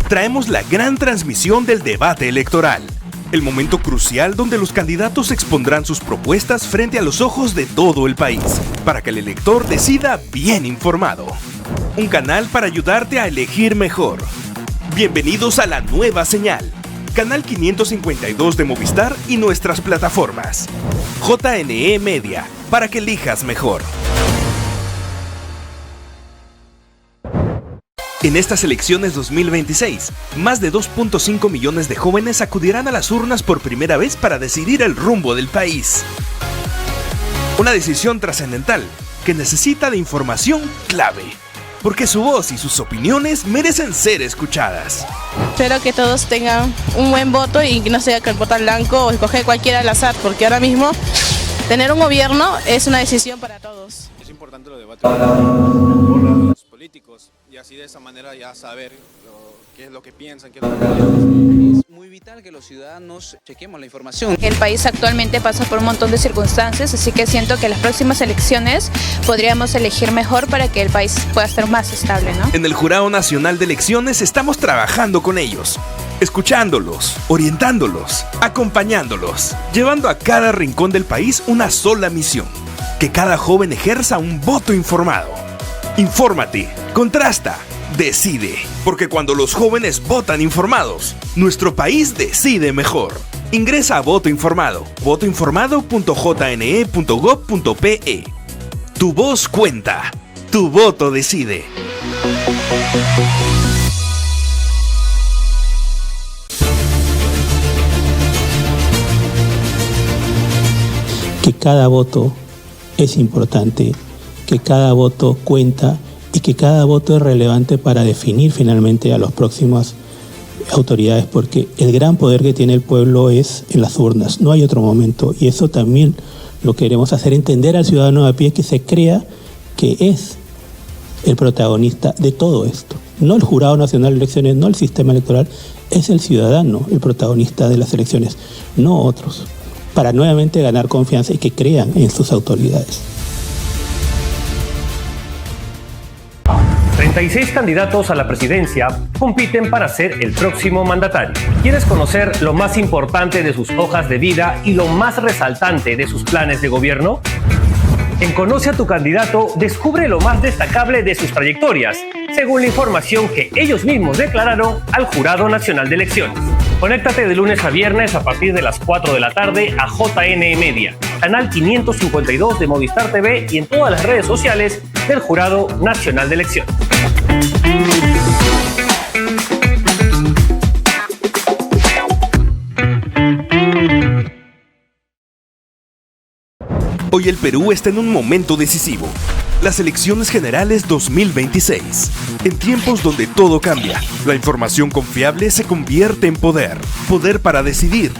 traemos la gran transmisión del debate electoral, el momento crucial donde los candidatos expondrán sus propuestas frente a los ojos de todo el país, para que el elector decida bien informado. Un canal para ayudarte a elegir mejor. Bienvenidos a la nueva señal. Canal 552 de Movistar y nuestras plataformas. JNE Media, para que elijas mejor. En estas elecciones 2026, más de 2.5 millones de jóvenes acudirán a las urnas por primera vez para decidir el rumbo del país. Una decisión trascendental que necesita de información clave, porque su voz y sus opiniones merecen ser escuchadas. Espero que todos tengan un buen voto y que no sea que el voto blanco o escoger cualquiera al azar, porque ahora mismo tener un gobierno es una decisión para todos. Es importante los debates con los políticos y así de esa manera ya saber qué es lo que piensan, qué es lo que Es muy vital que los ciudadanos chequemos la información. El país actualmente pasa por un montón de circunstancias, así que siento que en las próximas elecciones podríamos elegir mejor para que el país pueda estar más estable, ¿no? En el Jurado Nacional de Elecciones estamos trabajando con ellos, escuchándolos, orientándolos, acompañándolos, llevando a cada rincón del país una sola misión: que cada joven ejerza un voto informado. Infórmate, contrasta, decide, porque cuando los jóvenes votan informados, nuestro país decide mejor. Ingresa a Voto Informado, votoinformado.jne.gov.pe. Tu voz cuenta, tu voto decide. Que cada voto es importante, que cada voto cuenta y que cada voto es relevante para definir finalmente a las próximas autoridades, porque el gran poder que tiene el pueblo es en las urnas, no hay otro momento, y eso también lo queremos hacer entender al ciudadano de a pie, que se crea que es el protagonista de todo esto. No el Jurado Nacional de Elecciones, no el sistema electoral, es el ciudadano el protagonista de las elecciones, no otros, para nuevamente ganar confianza y que crean en sus autoridades. 36 candidatos a la presidencia compiten para ser el próximo mandatario. ¿Quieres conocer lo más importante de sus hojas de vida y lo más resaltante de sus planes de gobierno? En Conoce a tu candidato, descubre lo más destacable de sus trayectorias, según la información que ellos mismos declararon al Jurado Nacional de Elecciones. Conéctate de lunes a viernes a partir de las 4 de la tarde a JNE Media, canal 552 de Movistar TV y en todas las redes sociales del Jurado Nacional de Elecciones. Hoy el Perú está en un momento decisivo. Las elecciones generales 2026. En tiempos donde todo cambia, la información confiable se convierte en poder. Poder para decidir.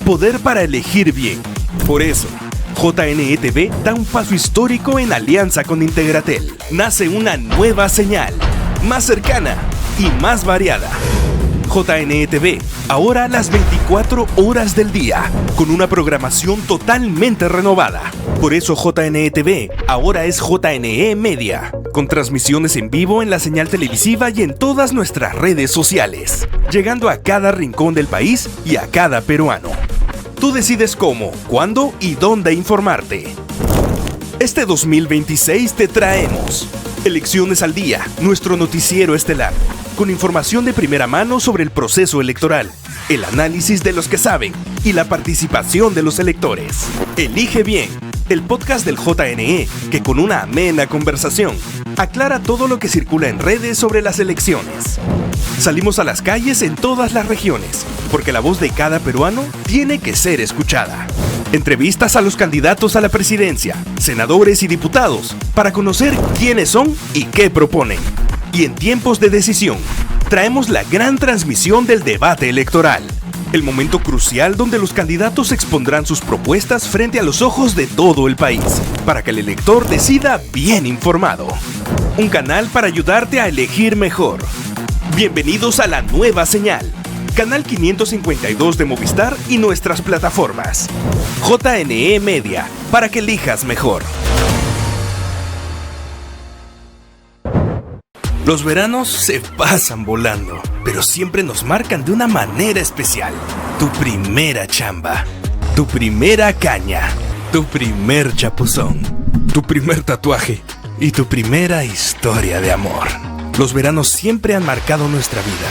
Poder para elegir bien. Por eso, JNE-TV da un paso histórico en alianza con Integratel. Nace una nueva señal, más cercana y más variada. JNE-TV, ahora las 24 horas del día, con una programación totalmente renovada, Por eso JNE TV ahora es JNE Media, con transmisiones en vivo en la señal televisiva y en todas nuestras redes sociales, llegando a cada rincón del país y a cada peruano. Tú decides cómo, cuándo y dónde informarte. Este 2026 te traemos Elecciones al Día, nuestro noticiero estelar, con información de primera mano sobre el proceso electoral, el análisis de los que saben y la participación de los electores. Elige bien, el podcast del JNE, que con una amena conversación aclara todo lo que circula en redes sobre las elecciones. Salimos a las calles en todas las regiones, porque la voz de cada peruano tiene que ser escuchada. Entrevistas a los candidatos a la presidencia, senadores y diputados, para conocer quiénes son y qué proponen. Y en tiempos de decisión, traemos la gran transmisión del debate electoral, el momento crucial donde los candidatos expondrán sus propuestas frente a los ojos de todo el país, para que el elector decida bien informado. Un canal para ayudarte a elegir mejor. Bienvenidos a la nueva señal. Canal 552 de Movistar y nuestras plataformas. JNE Media, para que elijas mejor. Los veranos se pasan volando, pero siempre nos marcan de una manera especial. Tu primera chamba, tu primera caña, tu primer chapuzón, tu primer tatuaje y tu primera historia de amor. Los veranos siempre han marcado nuestra vida.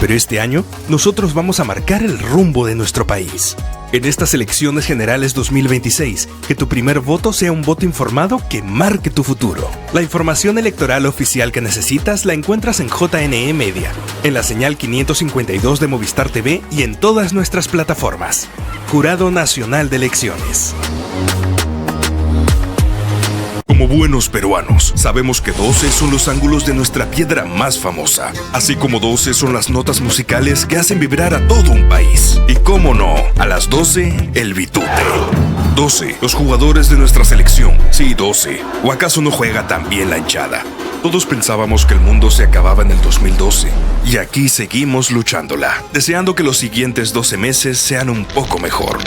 Pero este año, nosotros vamos a marcar el rumbo de nuestro país. En estas elecciones generales 2026, que tu primer voto sea un voto informado que marque tu futuro. La información electoral oficial que necesitas la encuentras en JNE Media, en la señal 552 de Movistar TV y en todas nuestras plataformas. Jurado Nacional de Elecciones. Como buenos peruanos, sabemos que 12 son los ángulos de nuestra piedra más famosa, así como 12 son las notas musicales que hacen vibrar a todo un país. Y cómo no, a las 12, el bitute. 12, los jugadores de nuestra selección. Sí, 12. ¿O acaso no juega tan bien la hinchada? Todos pensábamos que el mundo se acababa en el 2012, y aquí seguimos luchándola, deseando que los siguientes 12 meses sean un poco mejor.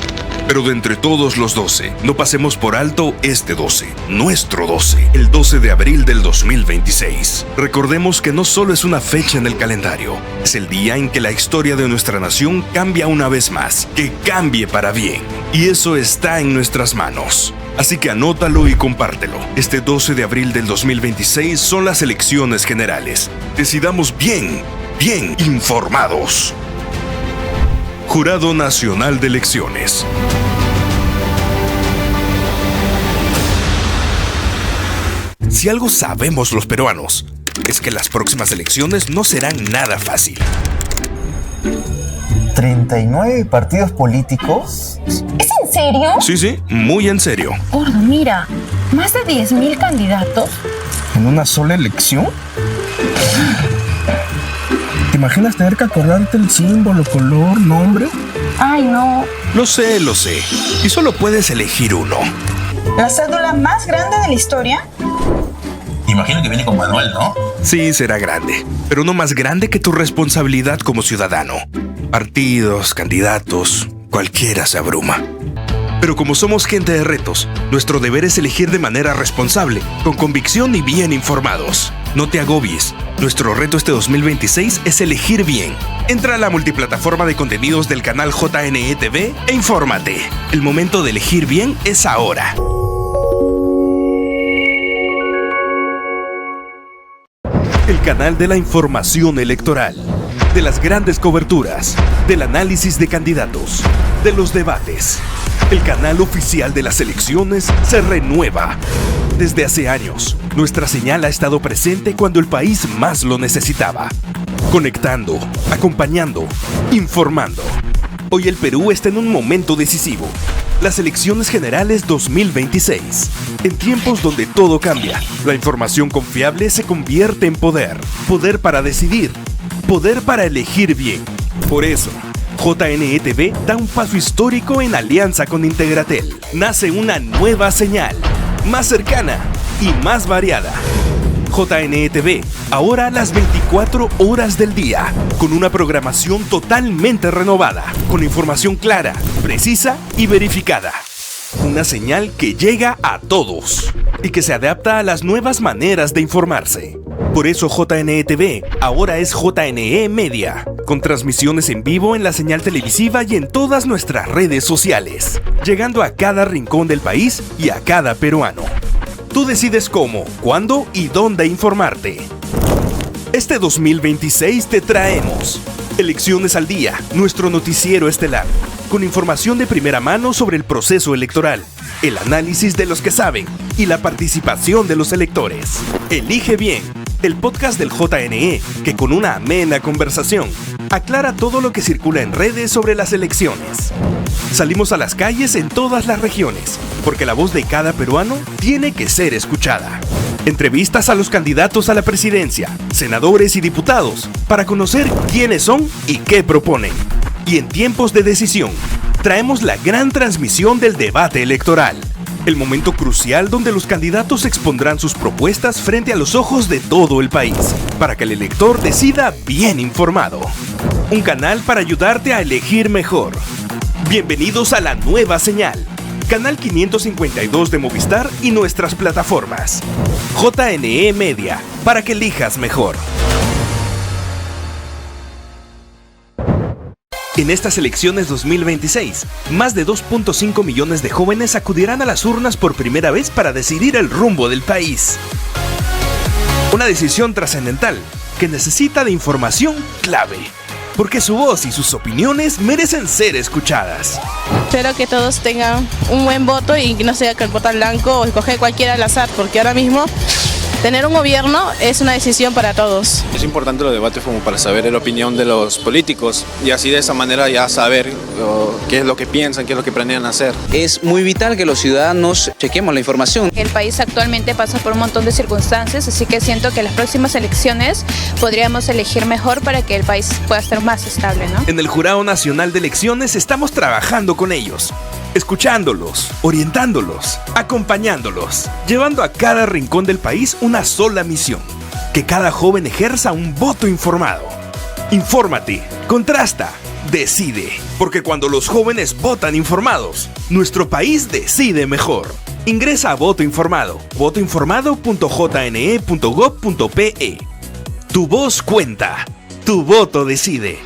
Pero de entre todos los 12, no pasemos por alto este 12, nuestro 12, el 12 de abril del 2026. Recordemos que no solo es una fecha en el calendario, es el día en que la historia de nuestra nación cambia una vez más, que cambie para bien. Y eso está en nuestras manos. Así que anótalo y compártelo. Este 12 de abril del 2026 son las elecciones generales. Decidamos bien, bien informados. Jurado Nacional de Elecciones. Si algo sabemos los peruanos, es que las próximas elecciones no serán nada fácil. ¿39 partidos políticos? ¿Es en serio? Sí, muy en serio. Gordo, mira, más de 10.000 candidatos. ¿En una sola elección? ¿Te imaginas tener que acordarte el símbolo, color, nombre? Ay, no. Lo sé. Y solo puedes elegir uno. ¿La cédula más grande de la historia? Imagino que viene con manual, ¿no? Sí, será grande, pero no más grande que tu responsabilidad como ciudadano. Partidos, candidatos, cualquiera se abruma. Pero como somos gente de retos, nuestro deber es elegir de manera responsable, con convicción y bien informados. No te agobies. Nuestro reto este 2026 es elegir bien. Entra a la multiplataforma de contenidos del canal JNE TV e infórmate. El momento de elegir bien es ahora. El canal de la información electoral, de las grandes coberturas, del análisis de candidatos, de los debates. El canal oficial de las elecciones se renueva. Desde hace años, nuestra señal ha estado presente cuando el país más lo necesitaba. Conectando, acompañando, informando. Hoy el Perú está en un momento decisivo. Las elecciones generales 2026. En tiempos donde todo cambia, la información confiable se convierte en poder. Poder para decidir. Poder para elegir bien. Por eso, JNE TV da un paso histórico en alianza con Integratel. Nace una nueva señal, más cercana y más variada. JNE TV, ahora a las 24 horas del día, con una programación totalmente renovada, con información clara, precisa y verificada. Una señal que llega a todos y que se adapta a las nuevas maneras de informarse. Por eso JNE TV ahora es JNE Media, con transmisiones en vivo en la señal televisiva y en todas nuestras redes sociales, llegando a cada rincón del país y a cada peruano. Tú decides cómo, cuándo y dónde informarte. Este 2026 te traemos Elecciones al Día, nuestro noticiero estelar, con información de primera mano sobre el proceso electoral, el análisis de los que saben y la participación de los electores. Elige bien, el podcast del JNE, que con una amena conversación aclara todo lo que circula en redes sobre las elecciones. Salimos a las calles en todas las regiones, porque la voz de cada peruano tiene que ser escuchada. Entrevistas a los candidatos a la presidencia, senadores y diputados, para conocer quiénes son y qué proponen. Y en tiempos de decisión, traemos la gran transmisión del debate electoral. El momento crucial donde los candidatos expondrán sus propuestas frente a los ojos de todo el país, para que el elector decida bien informado. Un canal para ayudarte a elegir mejor. Bienvenidos a la nueva señal. Canal 552 de Movistar y nuestras plataformas. JNE Media, para que elijas mejor. En estas elecciones 2026, más de 2.5 millones de jóvenes acudirán a las urnas por primera vez para decidir el rumbo del país. Una decisión trascendental que necesita de información clave, porque su voz y sus opiniones merecen ser escuchadas. Espero que todos tengan un buen voto y que no sea que el voto blanco o escoger cualquiera al azar, porque ahora mismo tener un gobierno es una decisión para todos. Es importante los debates como para saber la opinión de los políticos y así de esa manera ya saber qué es lo que piensan, qué es lo que planean hacer. Es muy vital que los ciudadanos chequemos la información. El país actualmente pasa por un montón de circunstancias, así que siento que en las próximas elecciones podríamos elegir mejor para que el país pueda estar más estable, ¿no? En el Jurado Nacional de Elecciones estamos trabajando con ellos, escuchándolos, orientándolos, acompañándolos, llevando a cada rincón del país una sola misión: que cada joven ejerza un voto informado. Infórmate, contrasta, decide, porque cuando los jóvenes votan informados, nuestro país decide mejor. Ingresa a Voto Informado, votoinformado.jne.gov.pe. Tu voz cuenta, tu voto decide.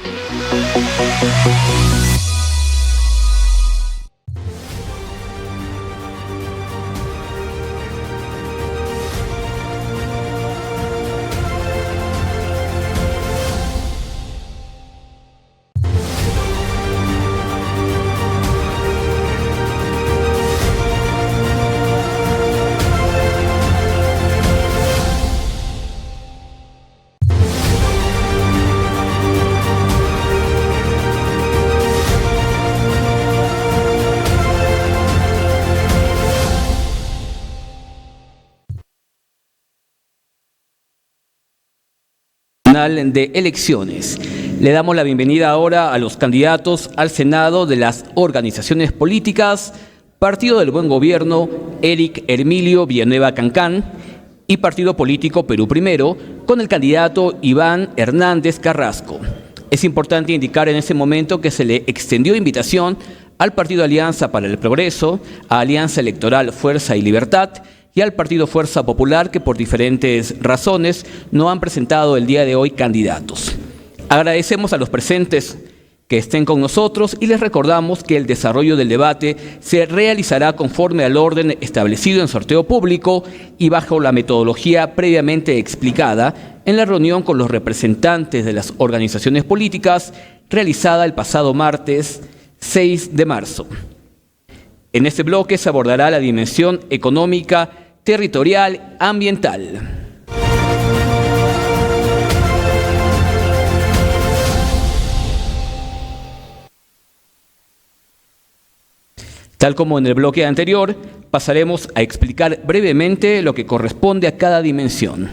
De Elecciones. Le damos la bienvenida ahora a los candidatos al Senado de las organizaciones políticas Partido del Buen Gobierno, Eric Hermilio Villanueva Cancán, y Partido Político Perú Primero, con el candidato Iván Hernández Carrasco. Es importante indicar en este momento que se le extendió invitación al Partido Alianza para el Progreso, a Alianza Electoral Fuerza y Libertad y al Partido Fuerza Popular, que por diferentes razones no han presentado el día de hoy candidatos. Agradecemos a los presentes que estén con nosotros y les recordamos que el desarrollo del debate se realizará conforme al orden establecido en sorteo público y bajo la metodología previamente explicada en la reunión con los representantes de las organizaciones políticas realizada el pasado martes 6 de marzo. En este bloque se abordará la dimensión económica, territorial, ambiental. Tal como en el bloque anterior, pasaremos a explicar brevemente lo que corresponde a cada dimensión.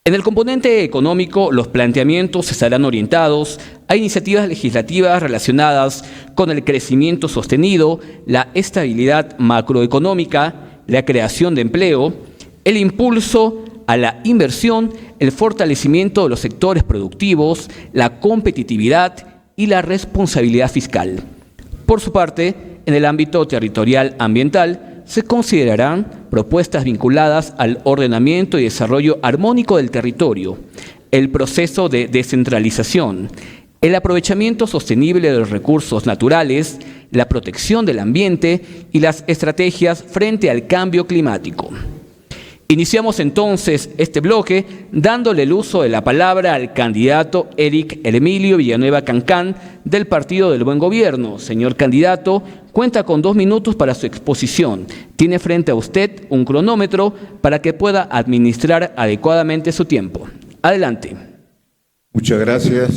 En el componente económico, los planteamientos estarán orientados a iniciativas legislativas relacionadas con el crecimiento sostenido, la estabilidad macroeconómica, la creación de empleo, el impulso a la inversión, el fortalecimiento de los sectores productivos, la competitividad y la responsabilidad fiscal. Por su parte, en el ámbito territorial ambiental, se considerarán propuestas vinculadas al ordenamiento y desarrollo armónico del territorio, el proceso de descentralización, el aprovechamiento sostenible de los recursos naturales, la protección del ambiente y las estrategias frente al cambio climático. Iniciamos entonces este bloque dándole el uso de la palabra al candidato Eric Emilio Villanueva Cancán del Partido del Buen Gobierno. Señor candidato, cuenta con 2 minutos para su exposición. Tiene frente a usted un cronómetro para que pueda administrar adecuadamente su tiempo. Adelante. Muchas gracias.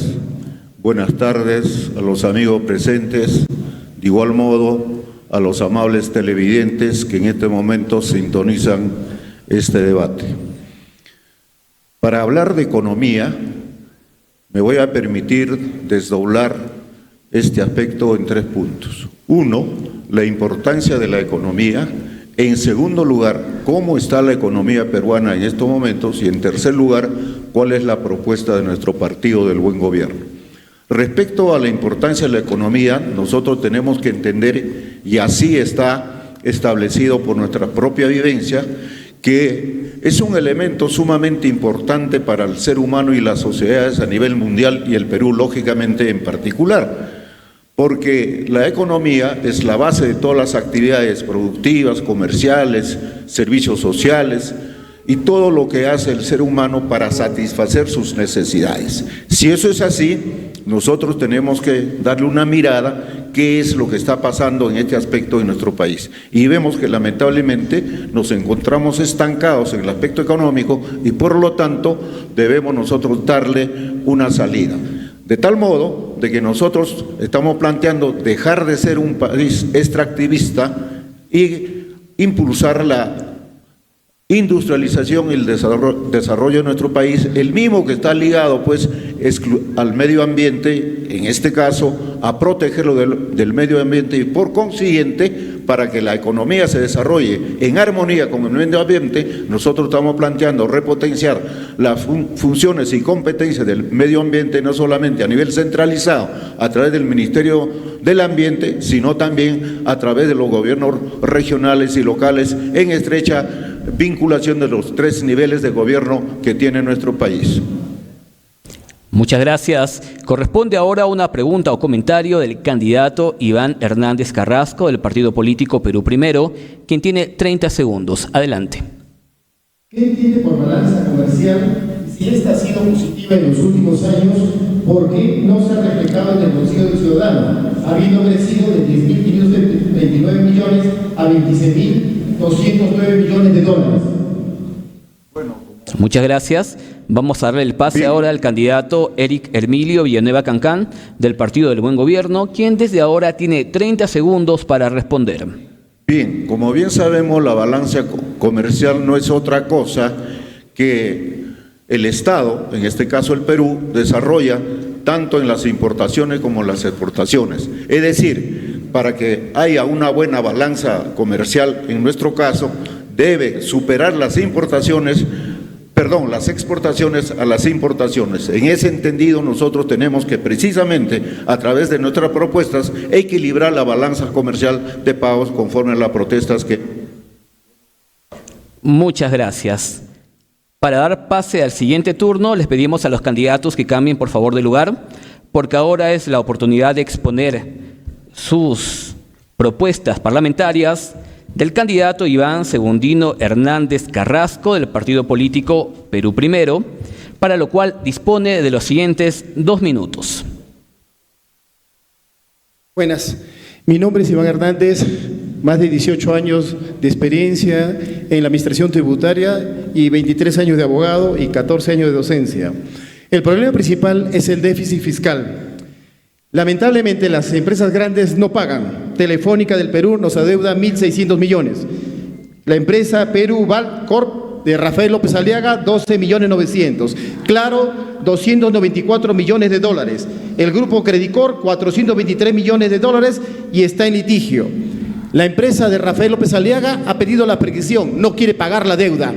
Buenas tardes a los amigos presentes. De igual modo, a los amables televidentes que en este momento sintonizan este debate. Para hablar de economía, me voy a permitir desdoblar este aspecto en 3 puntos. 1, la importancia de la economía. En segundo lugar, cómo está la economía peruana en estos momentos. Y en tercer lugar, cuál es la propuesta de nuestro Partido del Buen Gobierno. Respecto a la importancia de la economía, nosotros tenemos que entender, y así está establecido por nuestra propia vivencia, que es un elemento sumamente importante para el ser humano y las sociedades a nivel mundial y el Perú lógicamente en particular, porque la economía es la base de todas las actividades productivas, comerciales, servicios sociales y todo lo que hace el ser humano para satisfacer sus necesidades. Si eso es así, nosotros tenemos que darle una mirada qué es lo que está pasando en este aspecto en nuestro país. Y vemos que lamentablemente nos encontramos estancados en el aspecto económico y por lo tanto debemos nosotros darle una salida. De tal modo de que nosotros estamos planteando dejar de ser un país extractivista y impulsar la industrialización y el desarrollo de nuestro país, el mismo que está ligado pues al medio ambiente, en este caso a protegerlo del medio ambiente y por consiguiente para que la economía se desarrolle en armonía con el medio ambiente, nosotros estamos planteando repotenciar las funciones y competencias del medio ambiente no solamente a nivel centralizado a través del Ministerio del Ambiente, sino también a través de los gobiernos regionales y locales en estrecha vinculación de los 3 niveles de gobierno que tiene nuestro país. Muchas gracias. Corresponde ahora una pregunta o comentario del candidato Iván Hernández Carrasco del partido político Perú Primero, quien tiene 30 segundos. Adelante. ¿Qué entiende por balanza comercial? Si esta ha sido positiva en los últimos años, ¿por qué no se ha reflejado en el bolsillo del ciudadano, habiendo crecido de 10.529 millones a 26.209 millones de dólares? Muchas gracias. Vamos a darle el pase ahora al candidato Eric Emilio Villanueva Cancán del Partido del Buen Gobierno, quien desde ahora tiene 30 segundos para responder. Bien, como bien sabemos, la balanza comercial no es otra cosa que el Estado, en este caso el Perú, desarrolla tanto en las importaciones como en las exportaciones. Es decir, para que haya una buena balanza comercial, en nuestro caso, debe superar las exportaciones a las importaciones. En ese entendido, nosotros tenemos que precisamente, a través de nuestras propuestas, equilibrar la balanza comercial de pagos conforme a las protestas que... Muchas gracias. Para dar pase al siguiente turno, les pedimos a los candidatos que cambien por favor de lugar, porque ahora es la oportunidad de exponer sus propuestas parlamentarias del candidato Iván Segundino Hernández Carrasco del partido político Perú Primero, para lo cual dispone de los siguientes 2 minutos. Buenas, mi nombre es Iván Hernández, más de 18 años de experiencia en la administración tributaria y 23 años de abogado y 14 años de docencia. El problema principal es el déficit fiscal. Lamentablemente las empresas grandes no pagan. Telefónica del Perú nos adeuda 1.600 millones. La empresa Perú Valcorp de Rafael López Aliaga, 12.900.000. Claro, 294 millones de dólares. El grupo Credicor, 423 millones de dólares y está en litigio. La empresa de Rafael López Aliaga ha pedido la prescripción, no quiere pagar la deuda.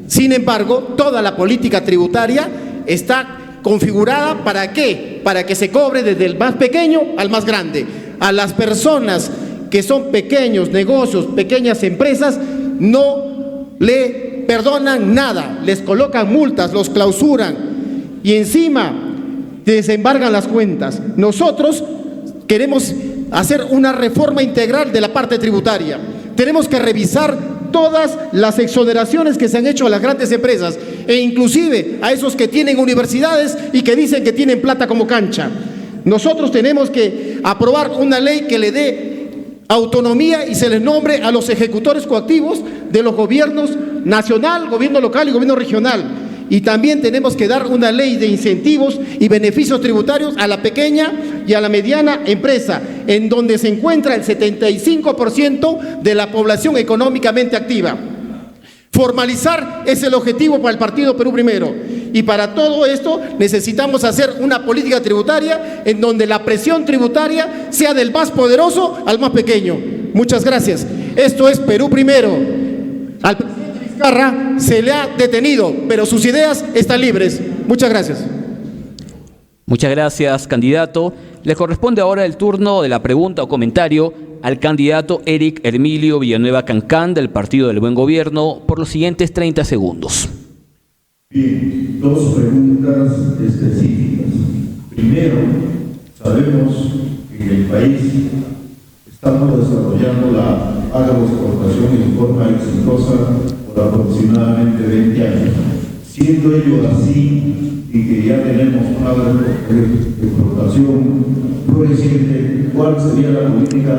Sin embargo, toda la política tributaria está configurada ¿para qué? Para que se cobre desde el más pequeño al más grande. A las personas que son pequeños negocios, pequeñas empresas, no le perdonan nada, les colocan multas, los clausuran y encima desembargan las cuentas. Nosotros queremos hacer una reforma integral de la parte tributaria. Tenemos que revisar todas las exoneraciones que se han hecho a las grandes empresas e inclusive a esos que tienen universidades y que dicen que tienen plata como cancha. Nosotros tenemos que aprobar una ley que le dé autonomía y se les nombre a los ejecutores coactivos de los gobiernos nacional, gobierno local y gobierno regional. Y también tenemos que dar una ley de incentivos y beneficios tributarios a la pequeña y a la mediana empresa, en donde se encuentra el 75% de la población económicamente activa. Formalizar es el objetivo para el Partido Perú Primero. Y para todo esto necesitamos hacer una política tributaria en donde la presión tributaria sea del más poderoso al más pequeño. Muchas gracias. Esto es Perú Primero. Al presidente Vizcarra se le ha detenido, pero sus ideas están libres. Muchas gracias. Muchas gracias, candidato. Le corresponde ahora el turno de la pregunta o comentario al candidato Eric Hermilio Villanueva Cancán del Partido del Buen Gobierno por los siguientes 30 segundos. Bien, dos preguntas específicas. Primero, sabemos que en el país estamos desarrollando la agroexportación en forma exitosa por aproximadamente 20 años. Siendo ello así y que ya tenemos una exportación progresiva, ¿cuál sería la política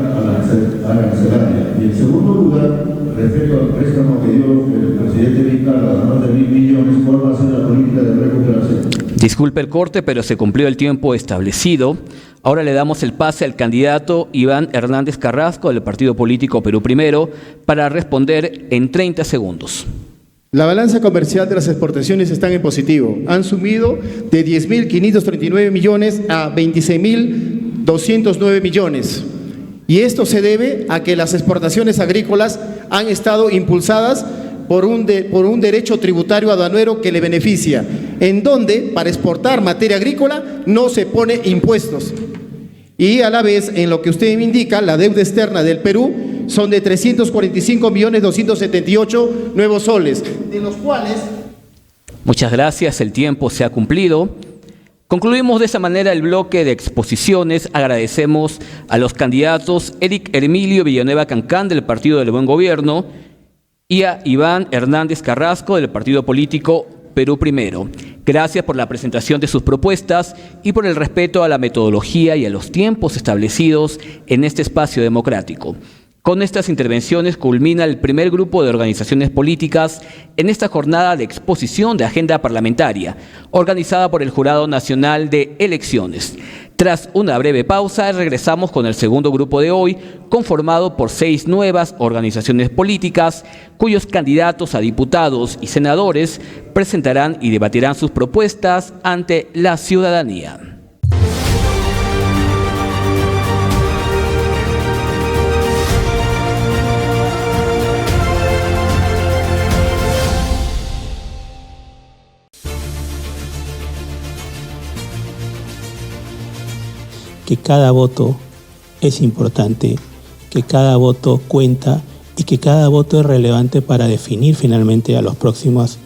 arancelaria? Y en segundo lugar, respecto al préstamo que dio el presidente Vizcarra, de más de 1.000 millones, ¿cuál va a ser la política de recuperación? Disculpe el corte, pero se cumplió el tiempo establecido. Ahora le damos el pase al candidato Iván Hernández Carrasco del Partido Político Perú Primero para responder en 30 segundos. La balanza comercial de las exportaciones está en positivo. Han subido de 10.539 millones a 26.209 millones. Y esto se debe a que las exportaciones agrícolas han estado impulsadas por un derecho tributario aduanero que le beneficia, en donde para exportar materia agrícola no se pone impuestos. Y a la vez, en lo que usted me indica, la deuda externa del Perú son de 345.278 nuevos soles, de los cuales... Muchas gracias, el tiempo se ha cumplido. Concluimos de esa manera el bloque de exposiciones. Agradecemos a los candidatos Eric Hermilio Villanueva Cancán del Partido del Buen Gobierno y a Iván Hernández Carrasco del Partido Político Perú Primero. Gracias por la presentación de sus propuestas y por el respeto a la metodología y a los tiempos establecidos en este espacio democrático. Con estas intervenciones culmina el primer grupo de organizaciones políticas en esta jornada de exposición de agenda parlamentaria, organizada por el Jurado Nacional de Elecciones. Tras una breve pausa, regresamos con el segundo grupo de hoy, conformado por 6 nuevas organizaciones políticas, cuyos candidatos a diputados y senadores presentarán y debatirán sus propuestas ante la ciudadanía. Que cada voto es importante, que cada voto cuenta y que cada voto es relevante para definir finalmente a las próximas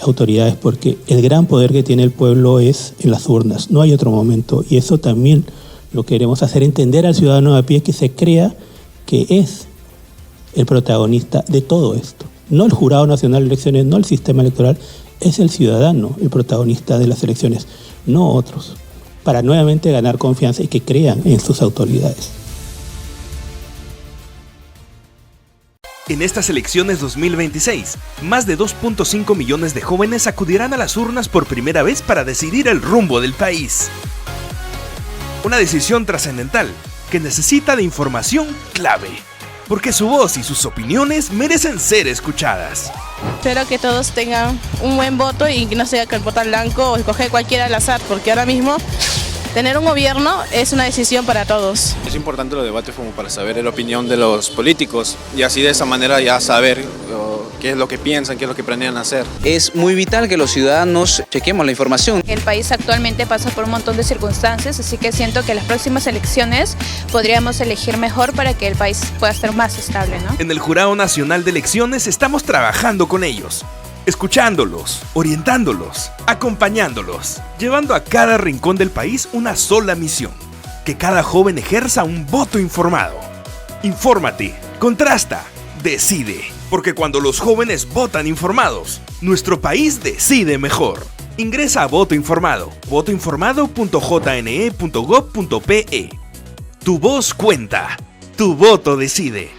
autoridades, porque el gran poder que tiene el pueblo es en las urnas, no hay otro momento, y eso también lo queremos hacer entender al ciudadano de a pie, que se crea que es el protagonista de todo esto, no el Jurado Nacional de Elecciones, no el sistema electoral, es el ciudadano el protagonista de las elecciones, no otros, para nuevamente ganar confianza y que crean en sus autoridades. En estas elecciones 2026, más de 2.5 millones de jóvenes acudirán a las urnas por primera vez para decidir el rumbo del país. Una decisión trascendental que necesita de información clave, porque su voz y sus opiniones merecen ser escuchadas. Espero que todos tengan un buen voto y que no sea que el voto blanco o escoger cualquiera al azar, porque ahora mismo tener un gobierno es una decisión para todos. Es importante los debates como para saber la opinión de los políticos y así de esa manera ya saber qué es lo que piensan, qué es lo que planean hacer. Es muy vital que los ciudadanos chequemos la información. El país actualmente pasa por un montón de circunstancias, así que siento que las próximas elecciones podríamos elegir mejor para que el país pueda estar más estable, ¿no? En el Jurado Nacional de Elecciones estamos trabajando con ellos, escuchándolos, orientándolos, acompañándolos, llevando a cada rincón del país una sola misión: que cada joven ejerza un voto informado. Infórmate, contrasta, decide, porque cuando los jóvenes votan informados, nuestro país decide mejor. Ingresa a Voto Informado, votoinformado.jne.gov.pe. Tu voz cuenta, tu voto decide.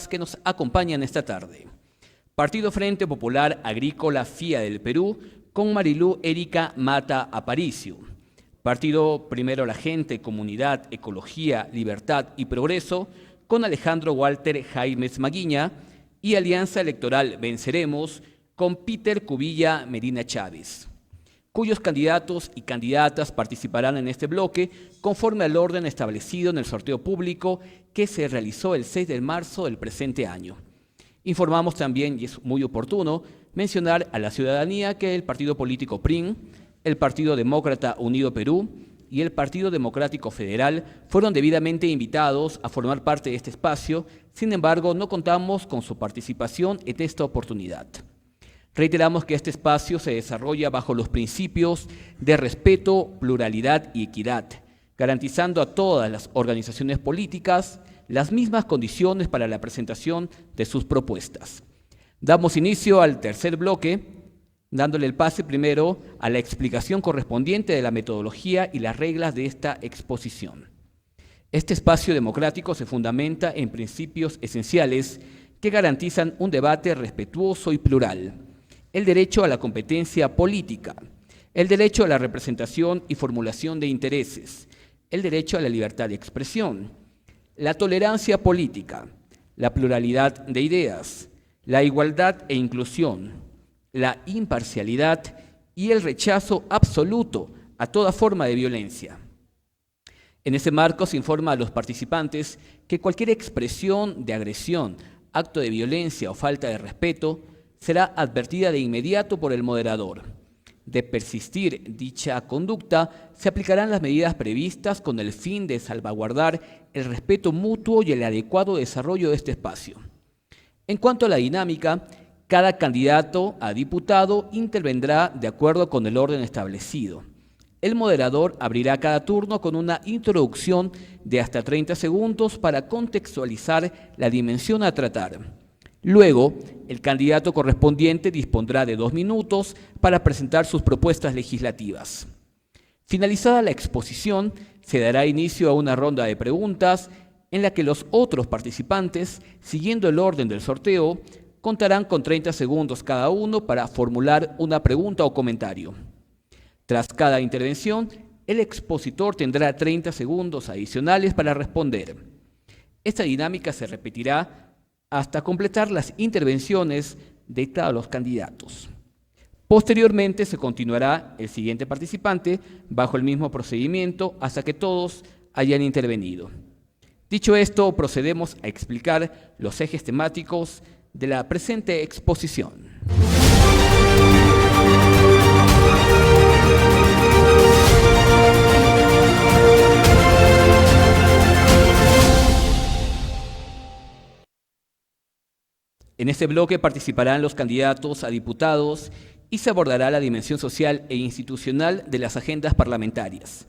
Que nos acompañan esta tarde. Partido Frente Popular Agrícola FIA del Perú con Marilú Erika Mata Aparicio. Partido Primero la Gente, Comunidad, Ecología, Libertad y Progreso con Alejandro Walter Jaimes Maguiña y Alianza Electoral Venceremos con Peter Cubilla Medina Chávez, cuyos candidatos y candidatas participarán en este bloque conforme al orden establecido en el sorteo público que se realizó el 6 de marzo del presente año. Informamos también, y es muy oportuno, mencionar a la ciudadanía que el partido político PRIN, el Partido Demócrata Unido Perú y el Partido Democrático Federal fueron debidamente invitados a formar parte de este espacio, sin embargo, no contamos con su participación en esta oportunidad. Reiteramos que este espacio se desarrolla bajo los principios de respeto, pluralidad y equidad, garantizando a todas las organizaciones políticas las mismas condiciones para la presentación de sus propuestas. Damos inicio al tercer bloque, dándole el pase primero a la explicación correspondiente de la metodología y las reglas de esta exposición. Este espacio democrático se fundamenta en principios esenciales que garantizan un debate respetuoso y plural: el derecho a la competencia política, el derecho a la representación y formulación de intereses, el derecho a la libertad de expresión, la tolerancia política, la pluralidad de ideas, la igualdad e inclusión, la imparcialidad y el rechazo absoluto a toda forma de violencia. En ese marco se informa a los participantes que cualquier expresión de agresión, acto de violencia o falta de respeto será advertida de inmediato por el moderador. De persistir dicha conducta, se aplicarán las medidas previstas con el fin de salvaguardar el respeto mutuo y el adecuado desarrollo de este espacio. En cuanto a la dinámica, cada candidato a diputado intervendrá de acuerdo con el orden establecido. El moderador abrirá cada turno con una introducción de hasta 30 segundos para contextualizar la dimensión a tratar. Luego, el candidato correspondiente dispondrá de 2 minutos para presentar sus propuestas legislativas. Finalizada la exposición, se dará inicio a una ronda de preguntas en la que los otros participantes, siguiendo el orden del sorteo, contarán con 30 segundos cada uno para formular una pregunta o comentario. Tras cada intervención, el expositor tendrá 30 segundos adicionales para responder. Esta dinámica se repetirá hasta completar las intervenciones de todos los candidatos. Posteriormente se continuará el siguiente participante bajo el mismo procedimiento hasta que todos hayan intervenido. Dicho esto, procedemos a explicar los ejes temáticos de la presente exposición. En este bloque participarán los candidatos a diputados y se abordará la dimensión social e institucional de las agendas parlamentarias.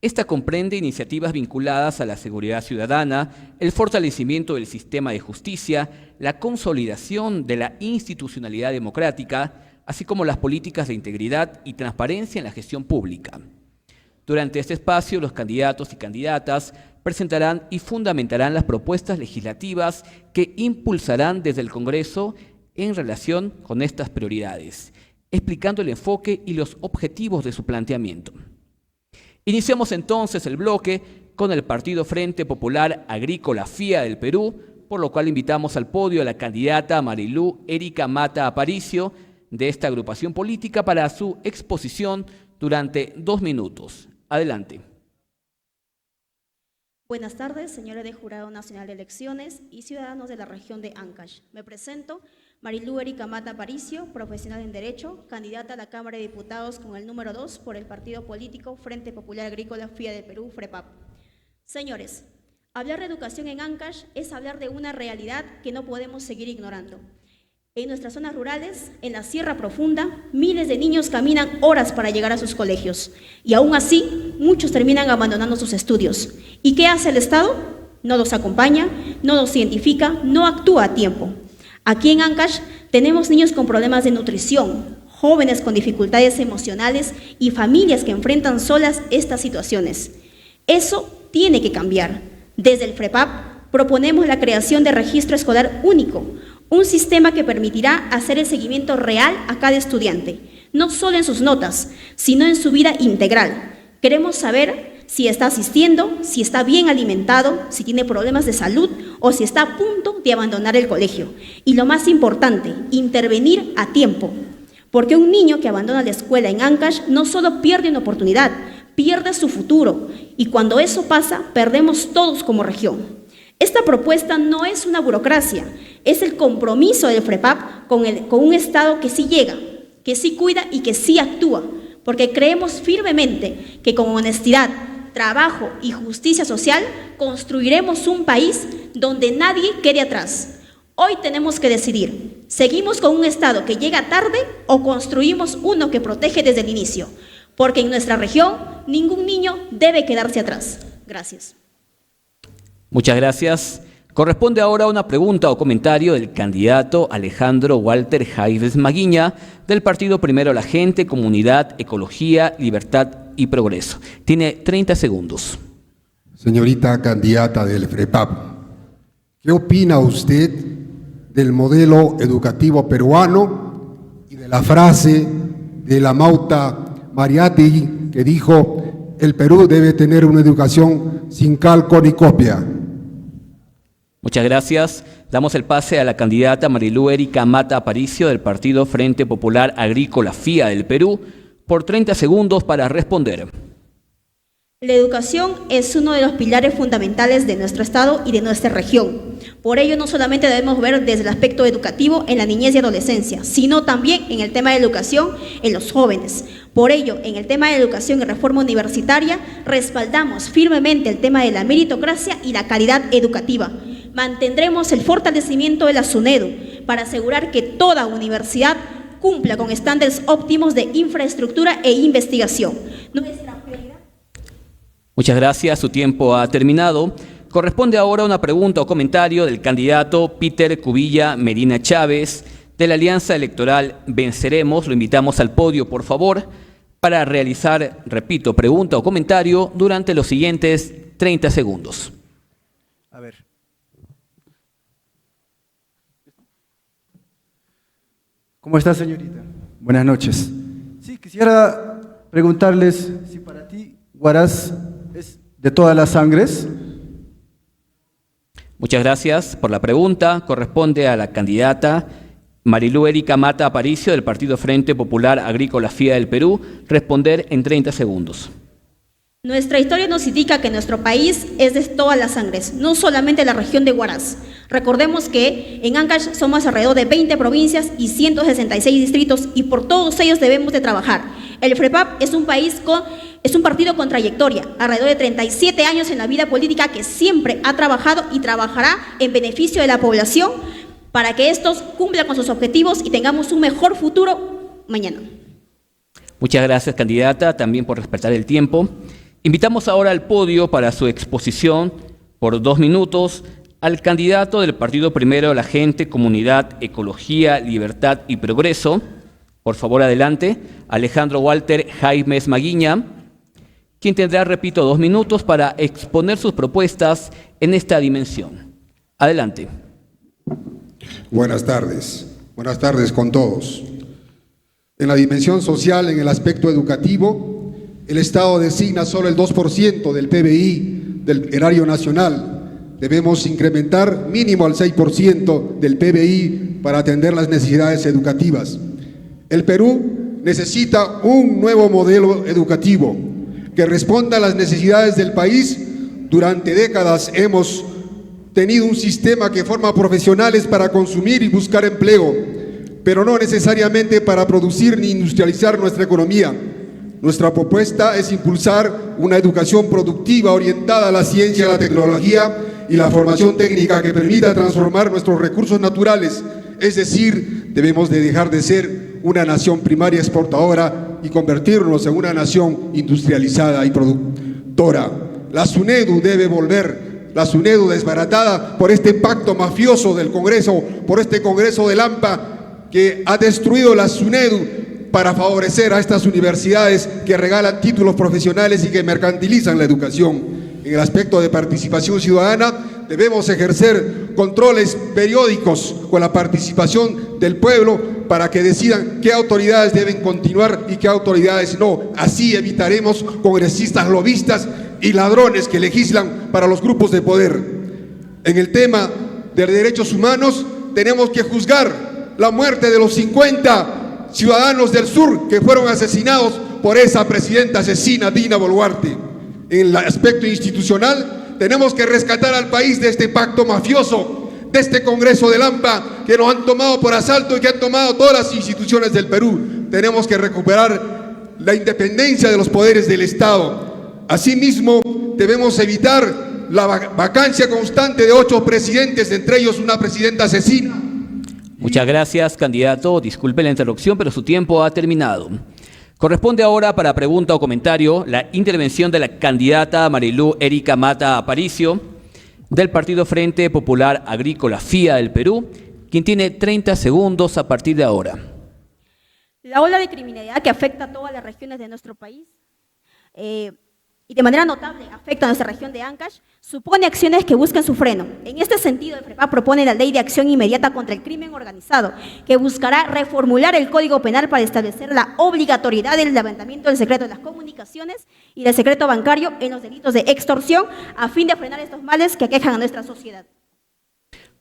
Esta comprende iniciativas vinculadas a la seguridad ciudadana, el fortalecimiento del sistema de justicia, la consolidación de la institucionalidad democrática, así como las políticas de integridad y transparencia en la gestión pública. Durante este espacio, los candidatos y candidatas presentarán y fundamentarán las propuestas legislativas que impulsarán desde el Congreso en relación con estas prioridades, explicando el enfoque y los objetivos de su planteamiento. Iniciamos entonces el bloque con el Partido Frente Popular Agrícola FIA del Perú, por lo cual invitamos al podio a la candidata Marilú Erika Mata Aparicio de esta agrupación política para su exposición durante 2 minutos. Adelante. Buenas tardes, señores del Jurado Nacional de Elecciones y ciudadanos de la región de Ancash. Me presento, Marilú Erika Mata Aparicio, profesional en Derecho, candidata a la Cámara de Diputados con el número 2 por el partido político Frente Popular Agrícola FIA del Perú, FREPAP. Señores, hablar de educación en Ancash es hablar de una realidad que no podemos seguir ignorando. En nuestras zonas rurales, en la Sierra Profunda, miles de niños caminan horas para llegar a sus colegios y aún así, muchos terminan abandonando sus estudios. ¿Y qué hace el Estado? No los acompaña, no los identifica, no actúa a tiempo. Aquí en Ancash tenemos niños con problemas de nutrición, jóvenes con dificultades emocionales y familias que enfrentan solas estas situaciones. Eso tiene que cambiar. Desde el FREPAP proponemos la creación de registro escolar único, un sistema que permitirá hacer el seguimiento real a cada estudiante, no solo en sus notas, sino en su vida integral. Queremos saber si está asistiendo, si está bien alimentado, si tiene problemas de salud o si está a punto de abandonar el colegio. Y lo más importante, intervenir a tiempo, porque un niño que abandona la escuela en Ancash no solo pierde una oportunidad, pierde su futuro, y cuando eso pasa, perdemos todos como región. Esta propuesta no es una burocracia, es el compromiso del FREPAP con un Estado que sí llega, que sí cuida y que sí actúa, porque creemos firmemente que con honestidad, trabajo y justicia social construiremos un país donde nadie quede atrás. Hoy tenemos que decidir, ¿seguimos con un Estado que llega tarde o construimos uno que protege desde el inicio? Porque en nuestra región ningún niño debe quedarse atrás. Gracias. Muchas gracias. Corresponde ahora una pregunta o comentario del candidato Alejandro Walter Jaimes Maguiña del Partido Primero la Gente, Comunidad, Ecología, Libertad y Progreso. Tiene 30 segundos. Señorita candidata del FREPAP, ¿qué opina usted del modelo educativo peruano y de la frase de la Mauta Mariátegui que dijo: el Perú debe tener una educación sin calco ni copia? Muchas gracias. Damos el pase a la candidata Marilú Erika Mata Aparicio del Partido Frente Popular Agrícola FIA del Perú por 30 segundos para responder. La educación es uno de los pilares fundamentales de nuestro Estado y de nuestra región. Por ello, no solamente debemos ver desde el aspecto educativo en la niñez y adolescencia, sino también en el tema de educación en los jóvenes. Por ello, en el tema de educación y reforma universitaria, respaldamos firmemente el tema de la meritocracia y la calidad educativa. Mantendremos el fortalecimiento de la SUNEDU para asegurar que toda universidad cumpla con estándares óptimos de infraestructura e investigación. Muchas gracias, su tiempo ha terminado. Corresponde ahora una pregunta o comentario del candidato Peter Cubilla Medina Chávez de la Alianza Electoral Venceremos. Lo invitamos al podio, por favor, para realizar, repito, pregunta o comentario durante los siguientes 30 segundos. A ver. ¿Cómo está, señorita? Buenas noches. Sí, quisiera preguntarles si para ti Huaraz es de todas las sangres. Muchas gracias por la pregunta. Corresponde a la candidata Marilú Erika Mata Aparicio del Partido Frente Popular Agrícola FIA del Perú responder en 30 segundos. Nuestra historia nos indica que nuestro país es de todas las sangres, no solamente la región de Huaraz. Recordemos que en Ancash somos alrededor de 20 provincias y 166 distritos y por todos ellos debemos de trabajar. El FREPAP es un partido con trayectoria, alrededor de 37 años en la vida política que siempre ha trabajado y trabajará en beneficio de la población para que estos cumplan con sus objetivos y tengamos un mejor futuro mañana. Muchas gracias, candidata, también por respetar el tiempo. Invitamos ahora al podio para su exposición por 2 minutos al candidato del Partido Primero la Gente, Comunidad, Ecología, Libertad y Progreso. Por favor, adelante, Alejandro Walter Jaimes Maguiña. quien tendrá, repito, 2 minutos para exponer sus propuestas en esta dimensión. Adelante. Buenas tardes con todos. En la dimensión social, en el aspecto educativo, el Estado designa solo el 2% del PBI del erario nacional. Debemos incrementar mínimo al 6% del PBI para atender las necesidades educativas. El Perú necesita un nuevo modelo educativo que responda a las necesidades del país. Durante décadas hemos tenido un sistema que forma profesionales para consumir y buscar empleo, pero no necesariamente para producir ni industrializar nuestra economía. Nuestra propuesta es impulsar una educación productiva orientada a la ciencia, la tecnología y la formación técnica que permita transformar nuestros recursos naturales. Es decir, debemos de dejar de ser una nación primaria exportadora y convertirnos en una nación industrializada y productora. La SUNEDU debe volver, la SUNEDU desbaratada por este pacto mafioso del Congreso, por este Congreso del AMPA que ha destruido la SUNEDU para favorecer a estas universidades que regalan títulos profesionales y que mercantilizan la educación. En el aspecto de participación ciudadana, debemos ejercer controles periódicos con la participación del pueblo para que decidan qué autoridades deben continuar y qué autoridades no. Así evitaremos congresistas lobistas y ladrones que legislan para los grupos de poder. En el tema de derechos humanos, tenemos que juzgar la muerte de los 50 ciudadanos del sur que fueron asesinados por esa presidenta asesina Dina Boluarte. En el aspecto institucional, tenemos que rescatar al país de este pacto mafioso, de este Congreso del AMPA que nos han tomado por asalto y que han tomado todas las instituciones del Perú. Tenemos que recuperar la independencia de los poderes del Estado. Asimismo, debemos evitar la vacancia constante de 8 presidentes, entre ellos una presidenta asesina. Muchas gracias, candidato. Disculpe la interrupción, pero su tiempo ha terminado. Corresponde ahora para pregunta o comentario la intervención de la candidata Marilú Erika Mata Aparicio del Partido Frente Popular Agrícola FIA del Perú, quien tiene 30 segundos a partir de ahora. La ola de criminalidad que afecta a todas las regiones de nuestro país y de manera notable afecta a nuestra región de Ancash, supone acciones que buscan su freno. En este sentido, el FREPAP propone la Ley de Acción Inmediata contra el Crimen Organizado, que buscará reformular el Código Penal para establecer la obligatoriedad del levantamiento del secreto de las comunicaciones y del secreto bancario en los delitos de extorsión, a fin de frenar estos males que aquejan a nuestra sociedad.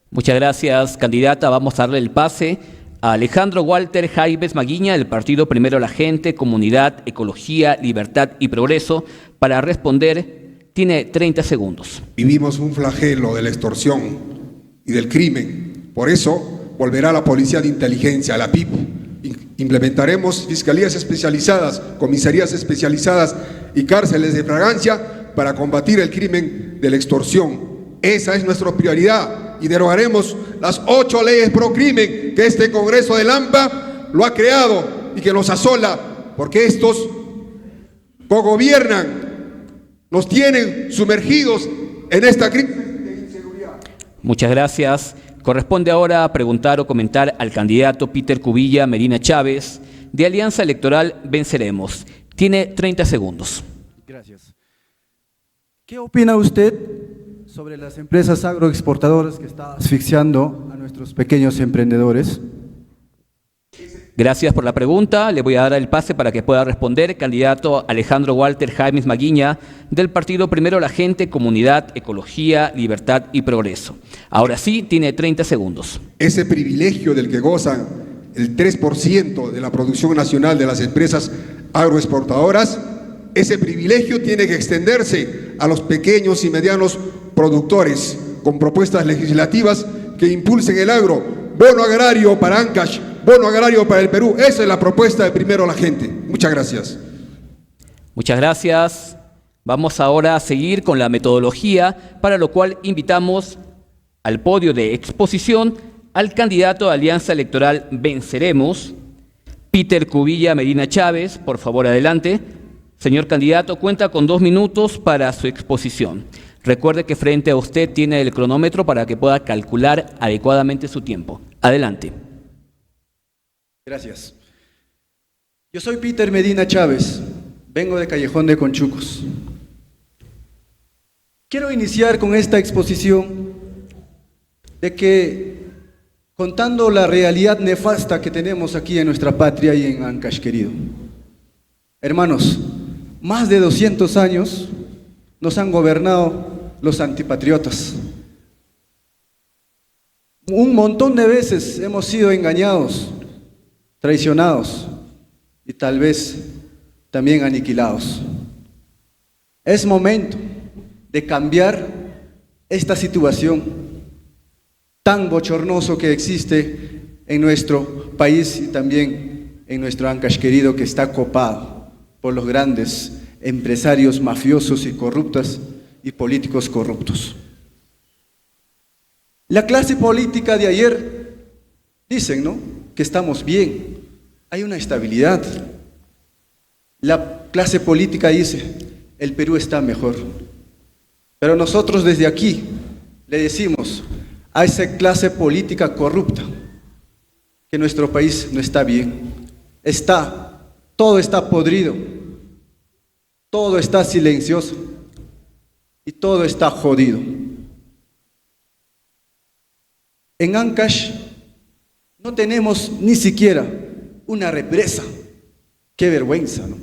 Muchas gracias, candidata. Vamos a darle el pase a Alejandro Walter Jaimes Maguiña, del Partido Primero la Gente, Comunidad, Ecología, Libertad y Progreso, para responder. Tiene 30 segundos. Vivimos un flagelo de la extorsión y del crimen. Por eso volverá la Policía de Inteligencia, la PIP. Implementaremos fiscalías especializadas, comisarías especializadas y cárceles de flagrancia para combatir el crimen de la extorsión. Esa es nuestra prioridad y derogaremos las 8 leyes pro crimen que este Congreso del AMPA lo ha creado y que nos asola, porque estos cogobiernan, nos tienen sumergidos en esta crisis de inseguridad. Muchas gracias. Corresponde ahora a preguntar o comentar al candidato Peter Cubilla Medina Chávez, de Alianza Electoral Venceremos. Tiene 30 segundos. Gracias. ¿Qué opina usted sobre las empresas agroexportadoras que están asfixiando a nuestros pequeños emprendedores? Gracias por la pregunta. Le voy a dar el pase para que pueda responder. Candidato Alejandro Walter Jaimes Maguiña, del Partido Primero la Gente, Comunidad, Ecología, Libertad y Progreso. Ahora sí, tiene 30 segundos. Ese privilegio del que gozan el 3% de la producción nacional de las empresas agroexportadoras, ese privilegio tiene que extenderse a los pequeños y medianos productores, con propuestas legislativas que impulsen el agro. Bono agrario para Ancash, bono agrario para el Perú. Esa es la propuesta de Primero la Gente. Muchas gracias. Muchas gracias. Vamos ahora a seguir con la metodología, para lo cual invitamos al podio de exposición al candidato de Alianza Electoral Venceremos, Peter Cubilla Medina Chávez. Por favor, adelante. Señor candidato, cuenta con 2 minutos para su exposición. Recuerde que frente a usted tiene el cronómetro para que pueda calcular adecuadamente su tiempo. Adelante. Gracias. Yo soy Peter Medina Chávez, vengo de Callejón de Conchucos. Quiero iniciar con esta exposición de que, contando la realidad nefasta que tenemos aquí en nuestra patria y en Ancash, querido. Hermanos, más de 200 años nos han gobernado los antipatriotas. Un montón de veces hemos sido engañados, traicionados y tal vez también aniquilados. Es momento de cambiar esta situación tan bochornoso que existe en nuestro país y también en nuestro Ancash querido, que está copado por los grandes empresarios mafiosos y corruptos y políticos corruptos. La clase política de ayer dicen, ¿no?, que estamos bien, hay una estabilidad. La clase política dice, el Perú está mejor. Pero nosotros desde aquí le decimos a esa clase política corrupta que nuestro país no está bien. Todo está podrido, todo está silencioso y todo está jodido. En Ancash no tenemos ni siquiera una represa. ¡Qué vergüenza!, ¿no?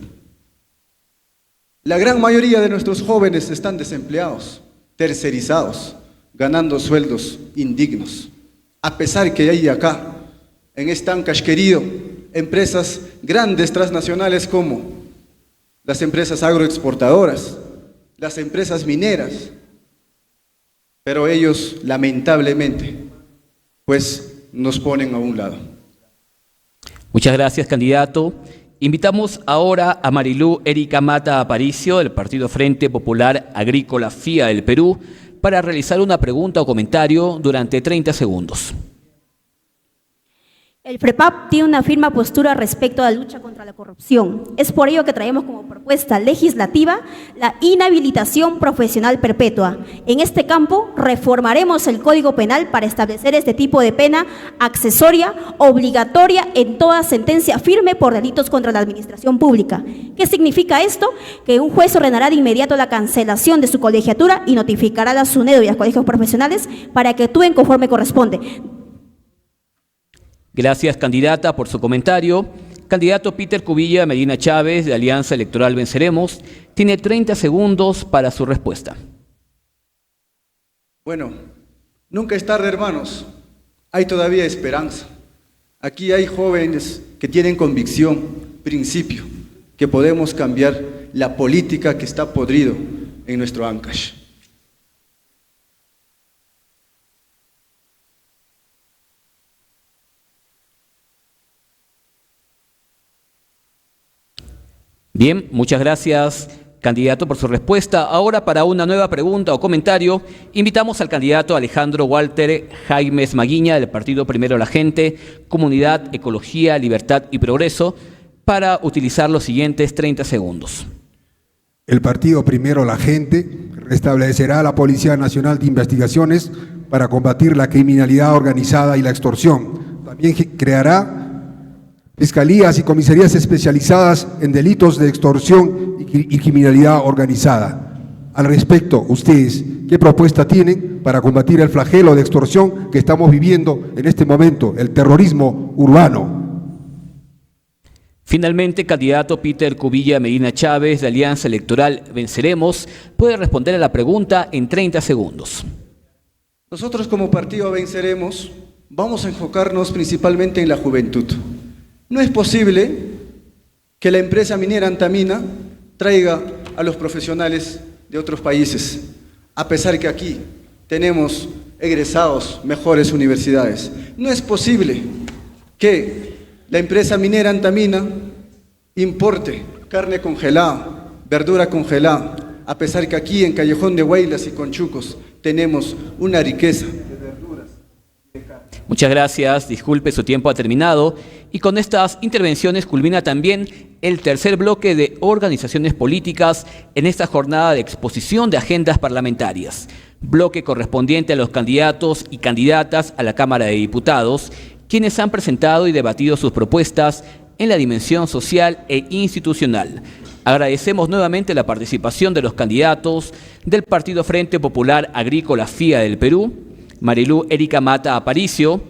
La gran mayoría de nuestros jóvenes están desempleados, tercerizados, ganando sueldos indignos. A pesar que hay acá, en este Ancash querido, empresas grandes transnacionales como las empresas agroexportadoras, las empresas mineras, pero ellos lamentablemente pues nos ponen a un lado. Muchas gracias, candidato. Invitamos ahora a Marilú Erika Mata Aparicio, del Partido Frente Popular Agrícola FIA del Perú, para realizar una pregunta o comentario durante 30 segundos. El FREPAP tiene una firme postura respecto a la lucha contra la corrupción. Es por ello que traemos como propuesta legislativa la inhabilitación profesional perpetua. En este campo reformaremos el Código Penal para establecer este tipo de pena accesoria, obligatoria en toda sentencia firme por delitos contra la administración pública. ¿Qué significa esto? Que un juez ordenará de inmediato la cancelación de su colegiatura y notificará a la SUNEDO y a los colegios profesionales para que actúen conforme corresponde. Gracias, candidata, por su comentario. Candidato Peter Cubilla Medina Chávez, de Alianza Electoral Venceremos, tiene 30 segundos para su respuesta. Bueno, nunca es tarde, hermanos. Hay todavía esperanza. Aquí hay jóvenes que tienen convicción, principio, que podemos cambiar la política que está podrido en nuestro Ancash. Bien, muchas gracias, candidato, por su respuesta. Ahora, para una nueva pregunta o comentario, invitamos al candidato Alejandro Walter Jaimes Maguiña, del Partido Primero la Gente, Comunidad, Ecología, Libertad y Progreso, para utilizar los siguientes 30 segundos. El Partido Primero la Gente restablecerá la Policía Nacional de Investigaciones para combatir la criminalidad organizada y la extorsión. También creará fiscalías y comisarías especializadas en delitos de extorsión y criminalidad organizada. Al respecto, ustedes, ¿qué propuesta tienen para combatir el flagelo de extorsión que estamos viviendo en este momento, el terrorismo urbano? Finalmente, candidato Peter Cubilla Medina Chávez, de Alianza Electoral Venceremos, puede responder a la pregunta en 30 segundos. Nosotros como partido Venceremos vamos a enfocarnos principalmente en la juventud. No es posible que la empresa minera Antamina traiga a los profesionales de otros países, a pesar que aquí tenemos egresados mejores universidades. No es posible que la empresa minera Antamina importe carne congelada, verdura congelada, a pesar que aquí en Callejón de Huaylas y Conchucos tenemos una riqueza de verduras. Muchas gracias, disculpe, su tiempo ha terminado. Y con estas intervenciones culmina también el tercer bloque de organizaciones políticas en esta jornada de exposición de agendas parlamentarias. Bloque correspondiente a los candidatos y candidatas a la Cámara de Diputados, quienes han presentado y debatido sus propuestas en la dimensión social e institucional. Agradecemos nuevamente la participación de los candidatos del Partido Frente Popular Agrícola FIA del Perú, Marilú Erika Mata Aparicio,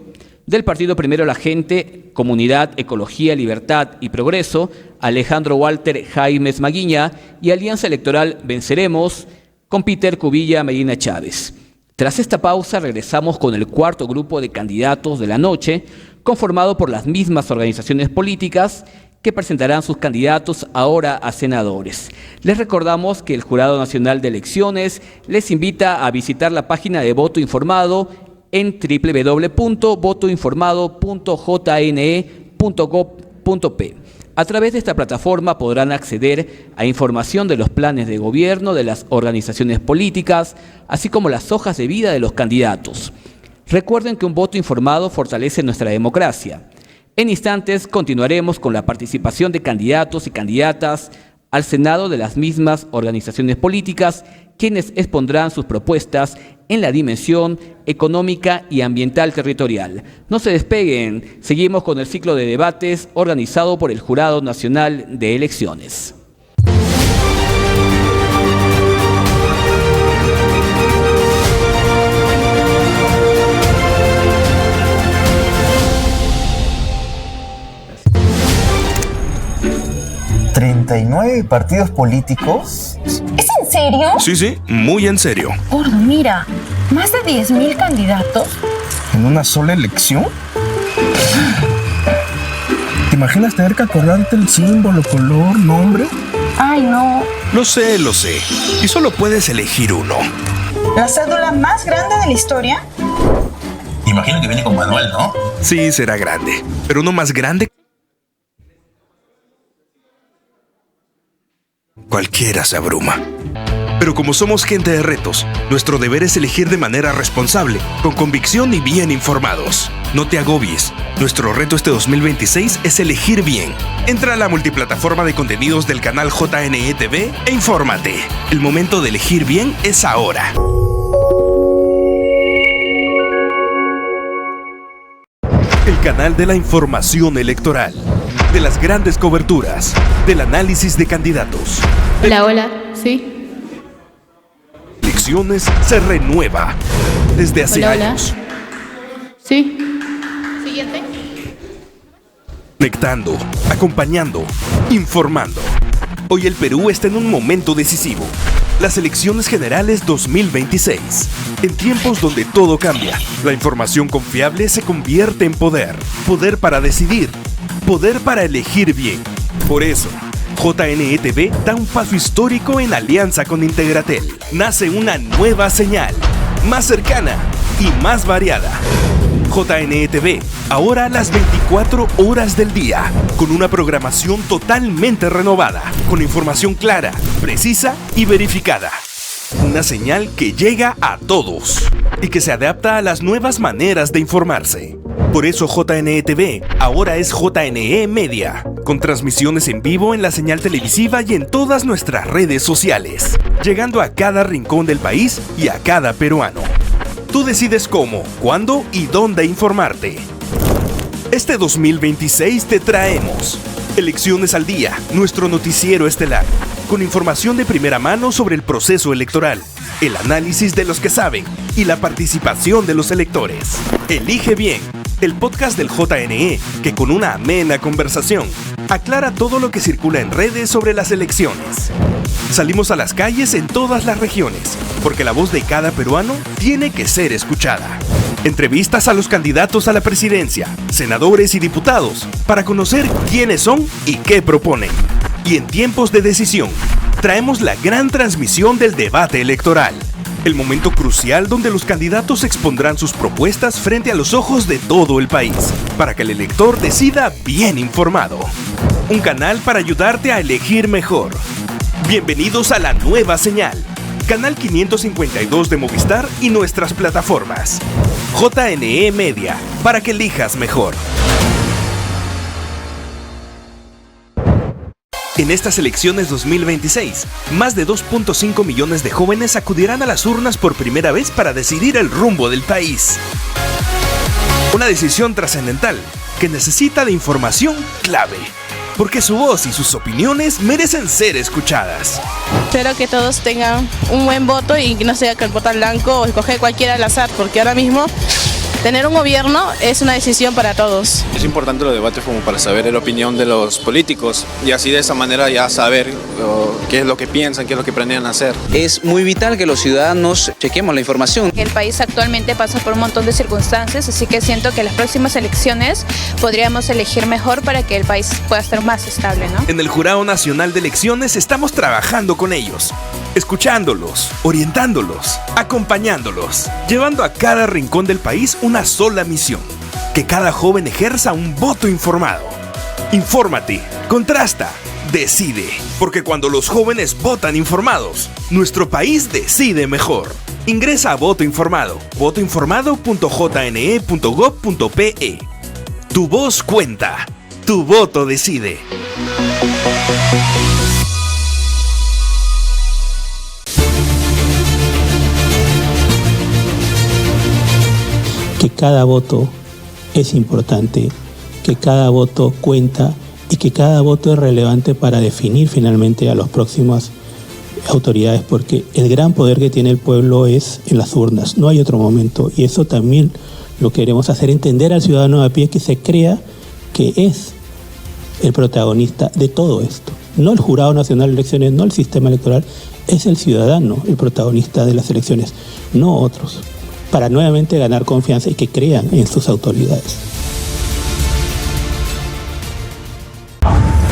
del Partido Primero la Gente, Comunidad, Ecología, Libertad y Progreso, Alejandro Walter Jaimes Maguiña, y Alianza Electoral Venceremos, con Peter Cubilla Medina Chávez. Tras esta pausa regresamos con el cuarto grupo de candidatos de la noche, conformado por las mismas organizaciones políticas que presentarán sus candidatos ahora a senadores. Les recordamos que el Jurado Nacional de Elecciones les invita a visitar la página de Voto Informado en www.votoinformado.jne.gov.p. A través de esta plataforma podrán acceder a información de los planes de gobierno de las organizaciones políticas, así como las hojas de vida de los candidatos. Recuerden que un voto informado fortalece nuestra democracia. En instantes continuaremos con la participación de candidatos y candidatas al Senado de las mismas organizaciones políticas, quienes expondrán sus propuestas en la dimensión económica y ambiental territorial. No se despeguen, seguimos con el ciclo de debates organizado por el Jurado Nacional de Elecciones. ¿39 partidos políticos? ¿Es en serio? Sí, muy en serio. Gordo, mira, más de 10.000 candidatos. ¿En una sola elección? ¿Te imaginas tener que acordarte el símbolo, color, nombre? Ay, no. Lo sé. Y solo puedes elegir uno. ¿La cédula más grande de la historia? Imagino que viene con manual, ¿no? Sí, será grande, pero uno más grande. Cualquiera se abruma. Pero como somos gente de retos, nuestro deber es elegir de manera responsable, con convicción y bien informados. No te agobies. Nuestro reto este 2026 es elegir bien. Entra a la multiplataforma de contenidos del canal JNE TV e infórmate. El momento de elegir bien es ahora. El canal de la información electoral, de las grandes coberturas, del análisis de candidatos. Hola, sí. Elecciones se renueva desde hace años. Sí. Siguiente. Conectando, acompañando, informando. Hoy el Perú está en un momento decisivo. Las elecciones generales 2026. En tiempos donde todo cambia, la información confiable se convierte en poder. Poder para decidir. Poder para elegir bien. Por eso, JNE TV da un paso histórico en alianza con Integratel. Nace una nueva señal, más cercana y más variada. JNE TV, ahora a las 24 horas del día, con una programación totalmente renovada, con información clara, precisa y verificada. Una señal que llega a todos y que se adapta a las nuevas maneras de informarse. Por eso JNE TV ahora es JNE Media, con transmisiones en vivo en la señal televisiva y en todas nuestras redes sociales, llegando a cada rincón del país y a cada peruano. Tú decides cómo, cuándo y dónde informarte. Este 2026 te traemos Elecciones al Día, nuestro noticiero estelar, con información de primera mano sobre el proceso electoral, el análisis de los que saben y la participación de los electores. Elige bien, el podcast del JNE, que con una amena conversación aclara todo lo que circula en redes sobre las elecciones. Salimos a las calles en todas las regiones, porque la voz de cada peruano tiene que ser escuchada. Entrevistas a los candidatos a la presidencia, senadores y diputados, para conocer quiénes son y qué proponen. Y en tiempos de decisión, traemos la gran transmisión del debate electoral. El momento crucial donde los candidatos expondrán sus propuestas frente a los ojos de todo el país, para que el elector decida bien informado. Un canal para ayudarte a elegir mejor. Bienvenidos a la nueva señal. Canal 552 de Movistar y nuestras plataformas. JNE Media, para que elijas mejor. En estas elecciones 2026, más de 2.5 millones de jóvenes acudirán a las urnas por primera vez para decidir el rumbo del país. Una decisión trascendental que necesita de información clave. porque su voz y sus opiniones merecen ser escuchadas. Espero que todos tengan un buen voto y que no sea que el voto blanco o escoger cualquiera al azar, porque ahora mismo tener un gobierno es una decisión para todos. Es importante los debates como para saber la opinión de los políticos y así de esa manera ya saber qué es lo que piensan, qué es lo que planean hacer. Es muy vital que los ciudadanos chequemos la información. El país actualmente pasa por un montón de circunstancias, así que siento que en las próximas elecciones podríamos elegir mejor para que el país pueda estar más estable, ¿no? En el Jurado Nacional de Elecciones estamos trabajando con ellos, escuchándolos, orientándolos, acompañándolos, llevando a cada rincón del país una sola misión: que cada joven ejerza un voto informado. Infórmate, contrasta, decide, porque cuando los jóvenes votan informados, nuestro país decide mejor. Ingresa a Voto Informado, votoinformado.jne.gov.pe. Tu voz cuenta, tu voto decide. Que cada voto es importante, que cada voto cuenta y que cada voto es relevante para definir finalmente a las próximas autoridades, porque el gran poder que tiene el pueblo es en las urnas, no hay otro momento, y eso también lo queremos hacer entender al ciudadano a pie, que se crea que es el protagonista de todo esto. No el Jurado Nacional de Elecciones, no el sistema electoral, es el ciudadano el protagonista de las elecciones, no otros, para nuevamente ganar confianza y que crean en sus autoridades.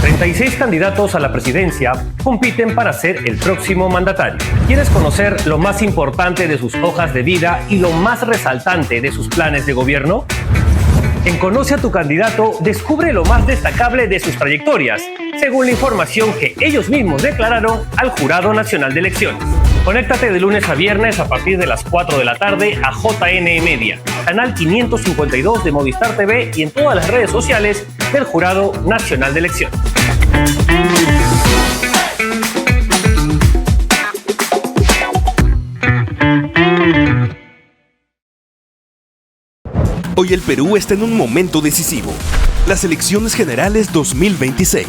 36 candidatos a la presidencia compiten para ser el próximo mandatario. ¿Quieres conocer lo más importante de sus hojas de vida y lo más resaltante de sus planes de gobierno? En Conoce a tu candidato, descubre lo más destacable de sus trayectorias, según la información que ellos mismos declararon al Jurado Nacional de Elecciones. Conéctate de lunes a viernes a partir de las 4 de la tarde a JN Media, canal 552 de Movistar TV y en todas las redes sociales del Jurado Nacional de Elecciones. Hoy el Perú está en un momento decisivo: las elecciones generales 2026.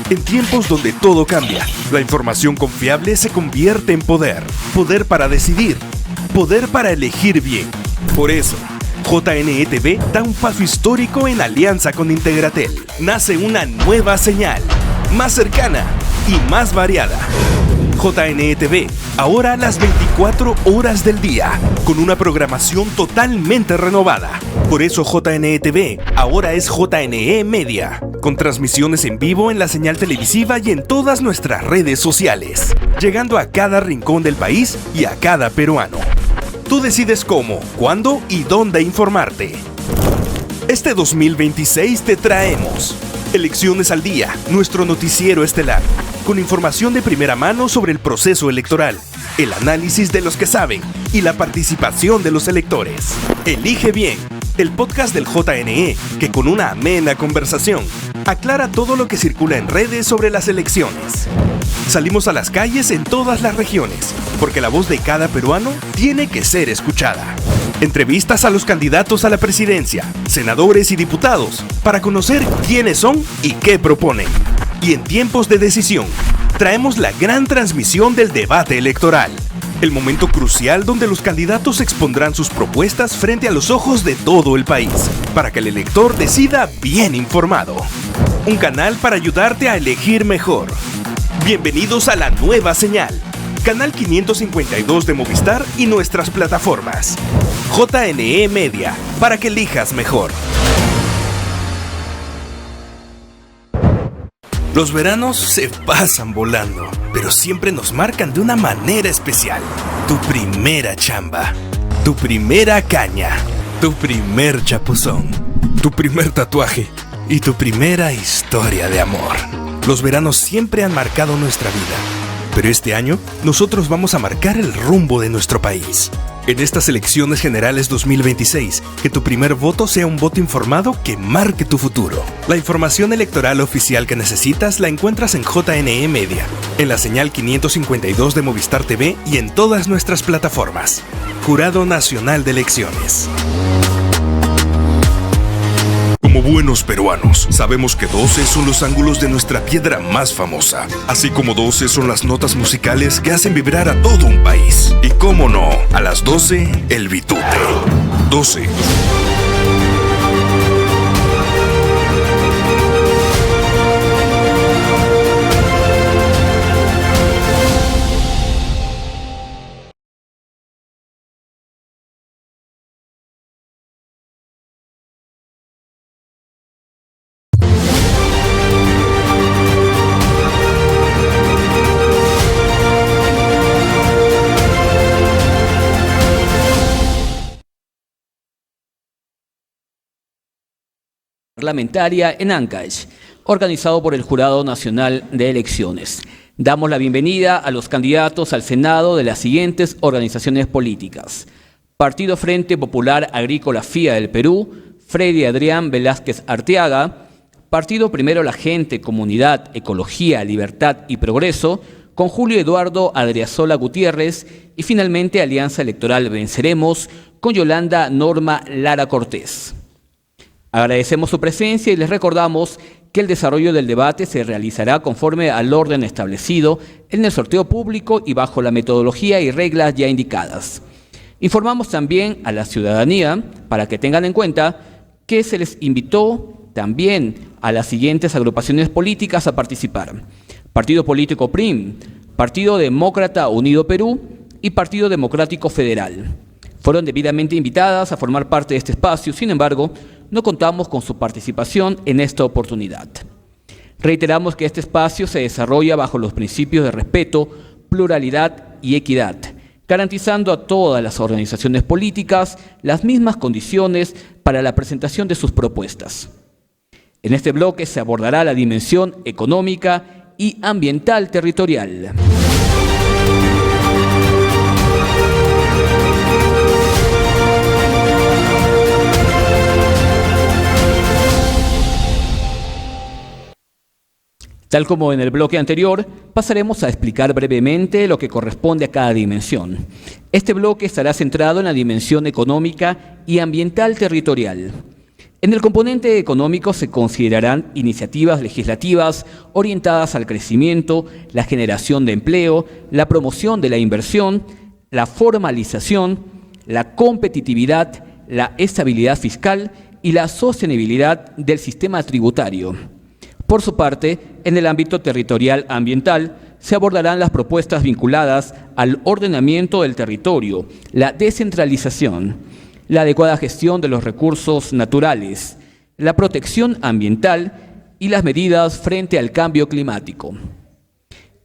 En tiempos donde todo cambia, la información confiable se convierte en poder. Poder para decidir, poder para elegir bien. Por eso, JNE-TV da un paso histórico en alianza con Integratel. Nace una nueva señal, más cercana y más variada. JNE-TV, ahora a las 24 horas del día, con una programación totalmente renovada. Por eso JNE-TV ahora es JNE Media, con transmisiones en vivo en la señal televisiva y en todas nuestras redes sociales, llegando a cada rincón del país y a cada peruano. Tú decides cómo, cuándo y dónde informarte. Este 2026 te traemos Elecciones al Día, nuestro noticiero estelar, con información de primera mano sobre el proceso electoral, el análisis de los que saben y la participación de los electores. Elige Bien, el podcast del JNE, que con una amena conversación aclara todo lo que circula en redes sobre las elecciones. Salimos a las calles en todas las regiones, porque la voz de cada peruano tiene que ser escuchada. Entrevistas a los candidatos a la presidencia, senadores y diputados, para conocer quiénes son y qué proponen. Y en tiempos de decisión, traemos la gran transmisión del debate electoral, el momento crucial donde los candidatos expondrán sus propuestas frente a los ojos de todo el país, para que el elector decida bien informado. Un canal para ayudarte a elegir mejor. Bienvenidos a la nueva señal, canal 552 de Movistar y nuestras plataformas. JNE Media, para que elijas mejor. Los veranos se pasan volando, pero siempre nos marcan de una manera especial. Tu primera chamba, tu primera caña, tu primer chapuzón, tu primer tatuaje y tu primera historia de amor. Los veranos siempre han marcado nuestra vida, pero este año nosotros vamos a marcar el rumbo de nuestro país. En estas elecciones generales 2026, que tu primer voto sea un voto informado que marque tu futuro. La información electoral oficial que necesitas la encuentras en JNE Media, en la señal 552 de Movistar TV y en todas nuestras plataformas. Jurado Nacional de Elecciones. Como buenos peruanos, sabemos que 12 son los ángulos de nuestra piedra más famosa, así como 12 son las notas musicales que hacen vibrar a todo un país. Y cómo no, a las 12, el bitute. 12. Parlamentaria en Ancash, organizado por el Jurado Nacional de Elecciones. Damos la bienvenida a los candidatos al Senado de las siguientes organizaciones políticas: Partido Frente Popular Agrícola FIA del Perú, Freddy Adrián Velázquez Arteaga; Partido Primero la Gente, Comunidad, Ecología, Libertad y Progreso, con Julio Eduardo Adriazola Gutiérrez; y finalmente Alianza Electoral Venceremos, con Yolanda Norma Lara Cortés. Agradecemos su presencia y les recordamos que el desarrollo del debate se realizará conforme al orden establecido en el sorteo público y bajo la metodología y reglas ya indicadas. Informamos también a la ciudadanía, para que tengan en cuenta, que se les invitó también a las siguientes agrupaciones políticas a participar: Partido Político PRIM, Partido Demócrata Unido Perú y Partido Democrático Federal. Fueron debidamente invitadas a formar parte de este espacio, sin embargo, no contamos con su participación en esta oportunidad. Reiteramos que este espacio se desarrolla bajo los principios de respeto, pluralidad y equidad, garantizando a todas las organizaciones políticas las mismas condiciones para la presentación de sus propuestas. En este bloque se abordará la dimensión económica y ambiental territorial. Tal como en el bloque anterior, pasaremos a explicar brevemente lo que corresponde a cada dimensión. Este bloque estará centrado en la dimensión económica y ambiental territorial. En el componente económico se considerarán iniciativas legislativas orientadas al crecimiento, la generación de empleo, la promoción de la inversión, la formalización, la competitividad, la estabilidad fiscal y la sostenibilidad del sistema tributario. Por su parte, en el ámbito territorial ambiental, se abordarán las propuestas vinculadas al ordenamiento del territorio, la descentralización, la adecuada gestión de los recursos naturales, la protección ambiental y las medidas frente al cambio climático.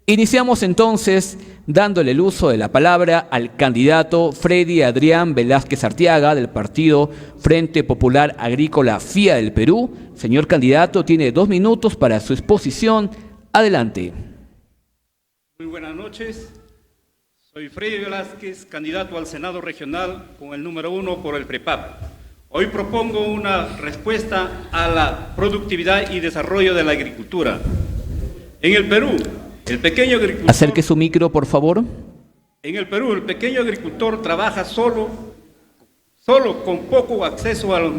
Iniciamos entonces dándole el uso de la palabra al candidato Freddy Adrián Velázquez Arteaga del Partido Frente Popular Agrícola FIA del Perú. Señor candidato, tiene 2 minutos para su exposición. Adelante. Muy buenas noches. Soy Freddy Velázquez, candidato al Senado Regional con el número 1 por el FREPAP. Hoy propongo una respuesta a la productividad y desarrollo de la agricultura. En el Perú, el pequeño agricultor... Acerque su micro, por favor. En el Perú, el pequeño agricultor trabaja solo con poco acceso a los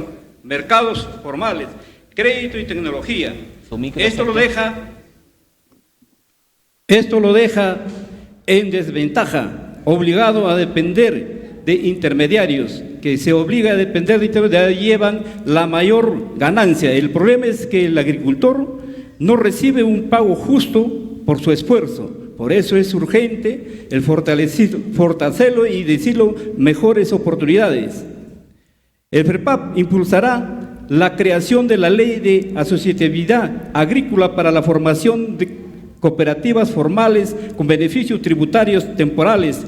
mercados formales, crédito y tecnología. Esto lo deja en desventaja, obligado a depender de intermediarios, que se obliga a depender de intermediarios, llevan la mayor ganancia. El problema es que el agricultor no recibe un pago justo por su esfuerzo. Por eso es urgente el fortalecerlo y decirlo mejores oportunidades. El FREPAP impulsará la creación de la ley de asociatividad agrícola para la formación de cooperativas formales con beneficios tributarios temporales.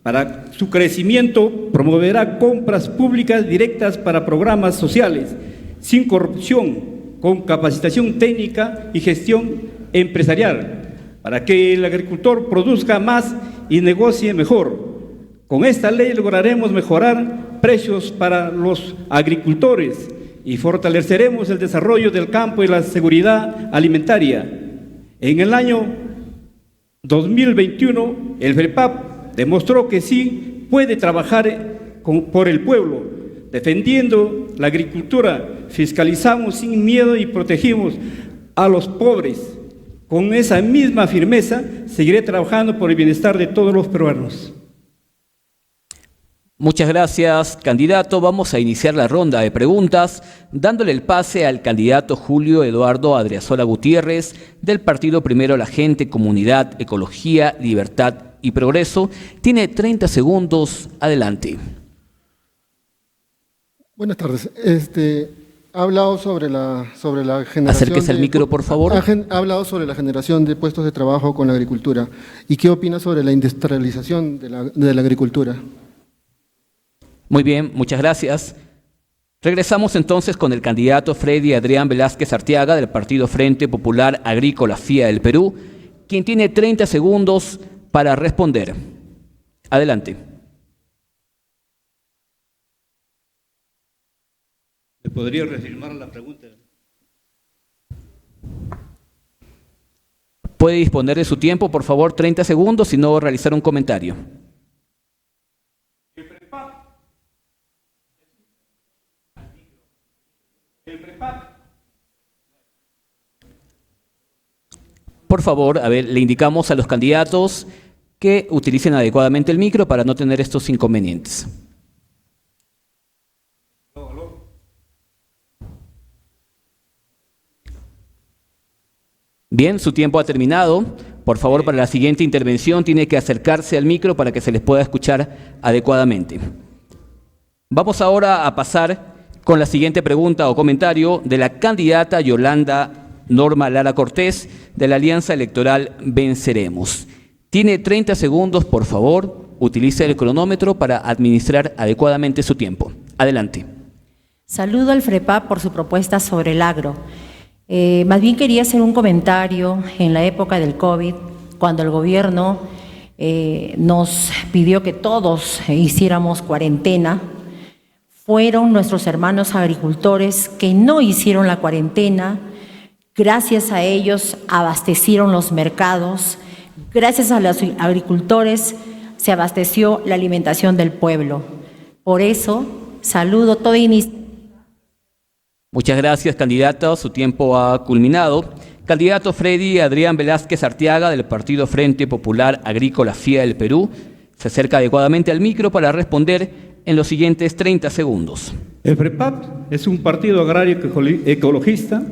Para su crecimiento promoverá compras públicas directas para programas sociales, sin corrupción, con capacitación técnica y gestión empresarial, para que el agricultor produzca más y negocie mejor. Con esta ley lograremos mejorar precios para los agricultores y fortaleceremos el desarrollo del campo y la seguridad alimentaria. En el año 2021, el FREPAP demostró que sí puede trabajar por el pueblo, defendiendo la agricultura, fiscalizamos sin miedo y protegimos a los pobres. Con esa misma firmeza seguiré trabajando por el bienestar de todos los peruanos. Muchas gracias, candidato. Vamos a iniciar la ronda de preguntas, dándole el pase al candidato Julio Eduardo Adriazola Gutiérrez, del partido Primero la Gente, Comunidad, Ecología, Libertad y Progreso. Tiene 30 segundos. Adelante. Buenas tardes. Ha hablado sobre la generación. Acérquese al micro, por favor. Ha hablado sobre la generación de puestos de trabajo con la agricultura. ¿Y qué opina sobre la industrialización de la agricultura? Muy bien, muchas gracias. Regresamos entonces con el candidato Freddy Adrián Velázquez Arteaga, del partido Frente Popular Agrícola FIA del Perú, quien tiene 30 segundos para responder. Adelante. ¿Le podría reafirmar la pregunta? Puede disponer de su tiempo, por favor, 30 segundos, si no realizar un comentario. Por favor, le indicamos a los candidatos que utilicen adecuadamente el micro para no tener estos inconvenientes. Bien, su tiempo ha terminado. Por favor, para la siguiente intervención tiene que acercarse al micro para que se les pueda escuchar adecuadamente. Vamos ahora a pasar con la siguiente pregunta o comentario de la candidata Yolanda Norma Lara Cortés, de la Alianza Electoral Venceremos. Tiene 30 segundos, por favor, utilice el cronómetro para administrar adecuadamente su tiempo. Adelante. Saludo al FREPAP por su propuesta sobre el agro. Más bien quería hacer un comentario en la época del COVID, cuando el gobierno nos pidió que todos hiciéramos cuarentena. Fueron nuestros hermanos agricultores que no hicieron la cuarentena. Gracias a ellos abastecieron los mercados. Gracias a los agricultores se abasteció la alimentación del pueblo. Por eso, saludo toda iniciativa. Muchas gracias, candidato. Su tiempo ha culminado. Candidato Freddy Adrián Velázquez Arteaga, del partido Frente Popular Agrícola FIA del Perú, se acerca adecuadamente al micro para responder en los siguientes 30 segundos. El FREPAP es un partido agrario ecologista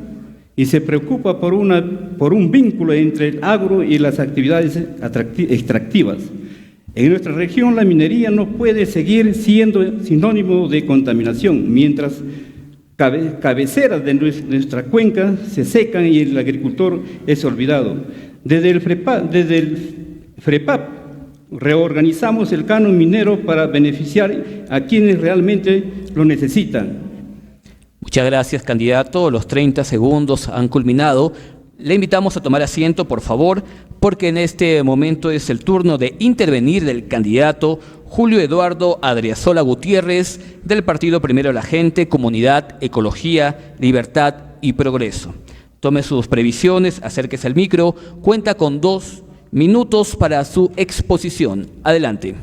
y se preocupa por un vínculo entre el agro y las actividades extractivas. En nuestra región la minería no puede seguir siendo sinónimo de contaminación, mientras cabeceras de nuestra cuenca se secan y el agricultor es olvidado. Desde el FREPAP reorganizamos el canon minero para beneficiar a quienes realmente lo necesitan. Muchas gracias, candidato. Los 30 segundos han culminado. Le invitamos a tomar asiento, por favor, porque en este momento es el turno de intervenir del candidato Julio Eduardo Adriazola Gutiérrez, del partido Primero la Gente, Comunidad, Ecología, Libertad y Progreso. Tome sus previsiones, acérquese al micro. Cuenta con 2 minutos para su exposición. Adelante.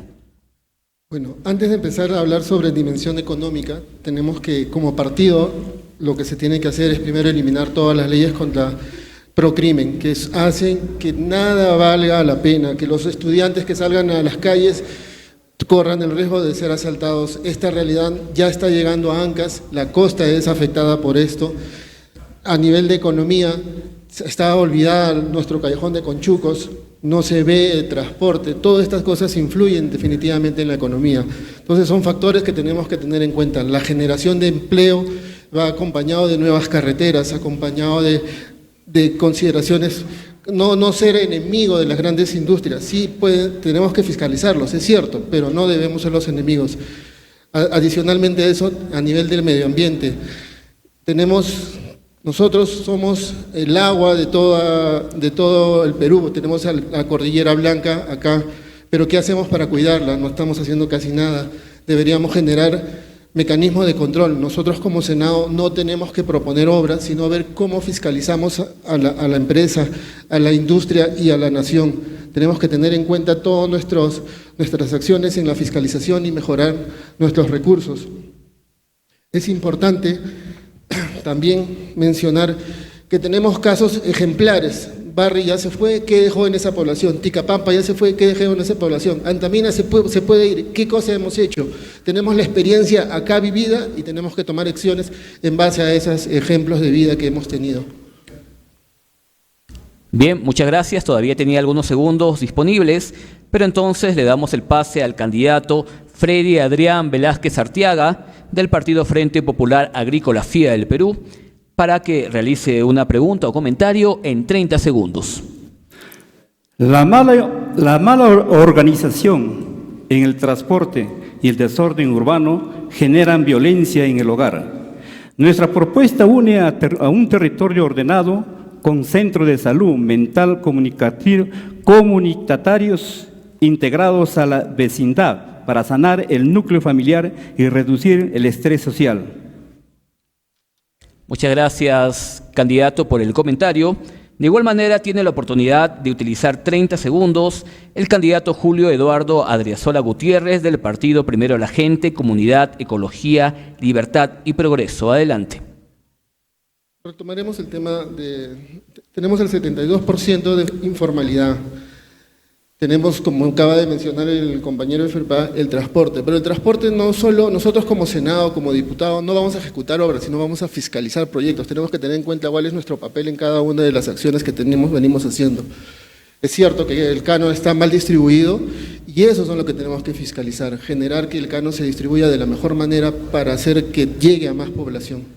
Bueno, antes de empezar a hablar sobre dimensión económica, tenemos que, como partido, lo que se tiene que hacer es primero eliminar todas las leyes contra procrimen, que hacen que nada valga la pena, que los estudiantes que salgan a las calles corran el riesgo de ser asaltados. Esta realidad ya está llegando a Ancash, la costa es afectada por esto. A nivel de economía, está olvidada nuestro callejón de Conchucos, no se ve el transporte, todas estas cosas influyen definitivamente en la economía. Entonces son factores que tenemos que tener en cuenta. La generación de empleo va acompañado de nuevas carreteras, acompañado de consideraciones, no ser enemigo de las grandes industrias. Sí, tenemos que fiscalizarlos, es cierto, pero no debemos ser los enemigos. Adicionalmente a eso, a nivel del medio ambiente, nosotros somos el agua de todo el Perú, tenemos la Cordillera Blanca acá, pero ¿qué hacemos para cuidarla? No estamos haciendo casi nada. Deberíamos generar mecanismos de control. Nosotros como Senado no tenemos que proponer obras, sino ver cómo fiscalizamos a la empresa, a la industria y a la nación. Tenemos que tener en cuenta todas nuestras acciones en la fiscalización y mejorar nuestros recursos. Es importante también mencionar que tenemos casos ejemplares. Barri ya se fue, ¿qué dejó en esa población? Ticapampa ya se fue, ¿qué dejó en esa población? Antamina se puede ir, ¿qué cosa hemos hecho? Tenemos la experiencia acá vivida y tenemos que tomar acciones en base a esos ejemplos de vida que hemos tenido. Bien, muchas gracias. Todavía tenía algunos segundos disponibles, pero entonces le damos el pase al candidato Freddy Adrián Velázquez Arteaga del Partido Frente Popular Agrícola FIA del Perú, para que realice una pregunta o comentario en 30 segundos. La mala organización en el transporte y el desorden urbano generan violencia en el hogar. Nuestra propuesta une a un territorio ordenado con centro de salud mental comunitarios integrados a la vecindad para sanar el núcleo familiar y reducir el estrés social. Muchas gracias, candidato, por el comentario. De igual manera, tiene la oportunidad de utilizar 30 segundos el candidato Julio Eduardo Adriazola Gutiérrez del partido Primero la Gente, Comunidad, Ecología, Libertad y Progreso. Adelante. Retomaremos el tema de... Tenemos el 72% de informalidad. Tenemos, como acaba de mencionar el compañero de FERPA, el transporte. Pero el transporte no solo, nosotros como Senado, como diputados, no vamos a ejecutar obras, sino vamos a fiscalizar proyectos. Tenemos que tener en cuenta cuál es nuestro papel en cada una de las acciones que venimos haciendo. Es cierto que el canon está mal distribuido y eso es lo que tenemos que fiscalizar, generar que el canon se distribuya de la mejor manera para hacer que llegue a más población.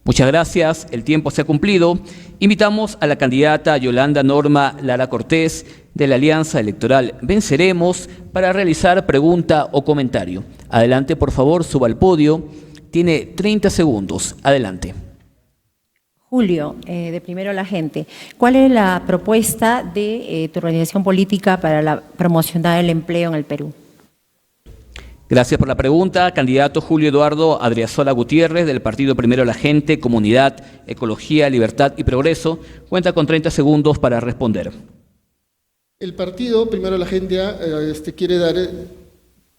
Muchas gracias, el tiempo se ha cumplido. Invitamos a la candidata Yolanda Norma Lara Cortés de la Alianza Electoral Venceremos para realizar pregunta o comentario. Adelante, por favor, suba al podio. Tiene 30 segundos. Adelante. Julio, de Primero la Gente, ¿cuál es la propuesta de tu organización política para promocionar el empleo en el Perú? Gracias por la pregunta. Candidato Julio Eduardo Adriazola Gutiérrez del partido Primero la Gente, Comunidad, Ecología, Libertad y Progreso. Cuenta con 30 segundos para responder. El partido Primero la Gente quiere dar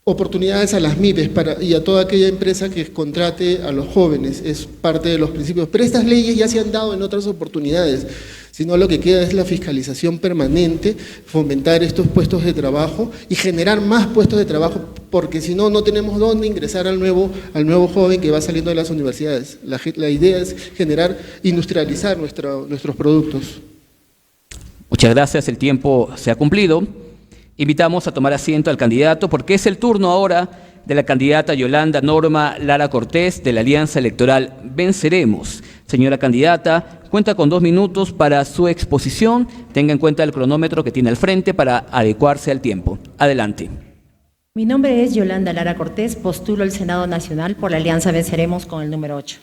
oportunidades a las MIPES y a toda aquella empresa que contrate a los jóvenes. Es parte de los principios. Pero estas leyes ya se han dado en otras oportunidades. Sino lo que queda es la fiscalización permanente, fomentar estos puestos de trabajo y generar más puestos de trabajo, porque si no, no tenemos dónde ingresar al nuevo joven que va saliendo de las universidades. La idea es industrializar nuestros productos. Muchas gracias, el tiempo se ha cumplido. Invitamos a tomar asiento al candidato porque es el turno ahora de la candidata Yolanda Norma Lara Cortés de la Alianza Electoral Venceremos. Señora candidata, cuenta con 2 minutos para su exposición. Tenga en cuenta el cronómetro que tiene al frente para adecuarse al tiempo. Adelante. Mi nombre es Yolanda Lara Cortés, postulo al Senado Nacional por la Alianza Venceremos con el número 8.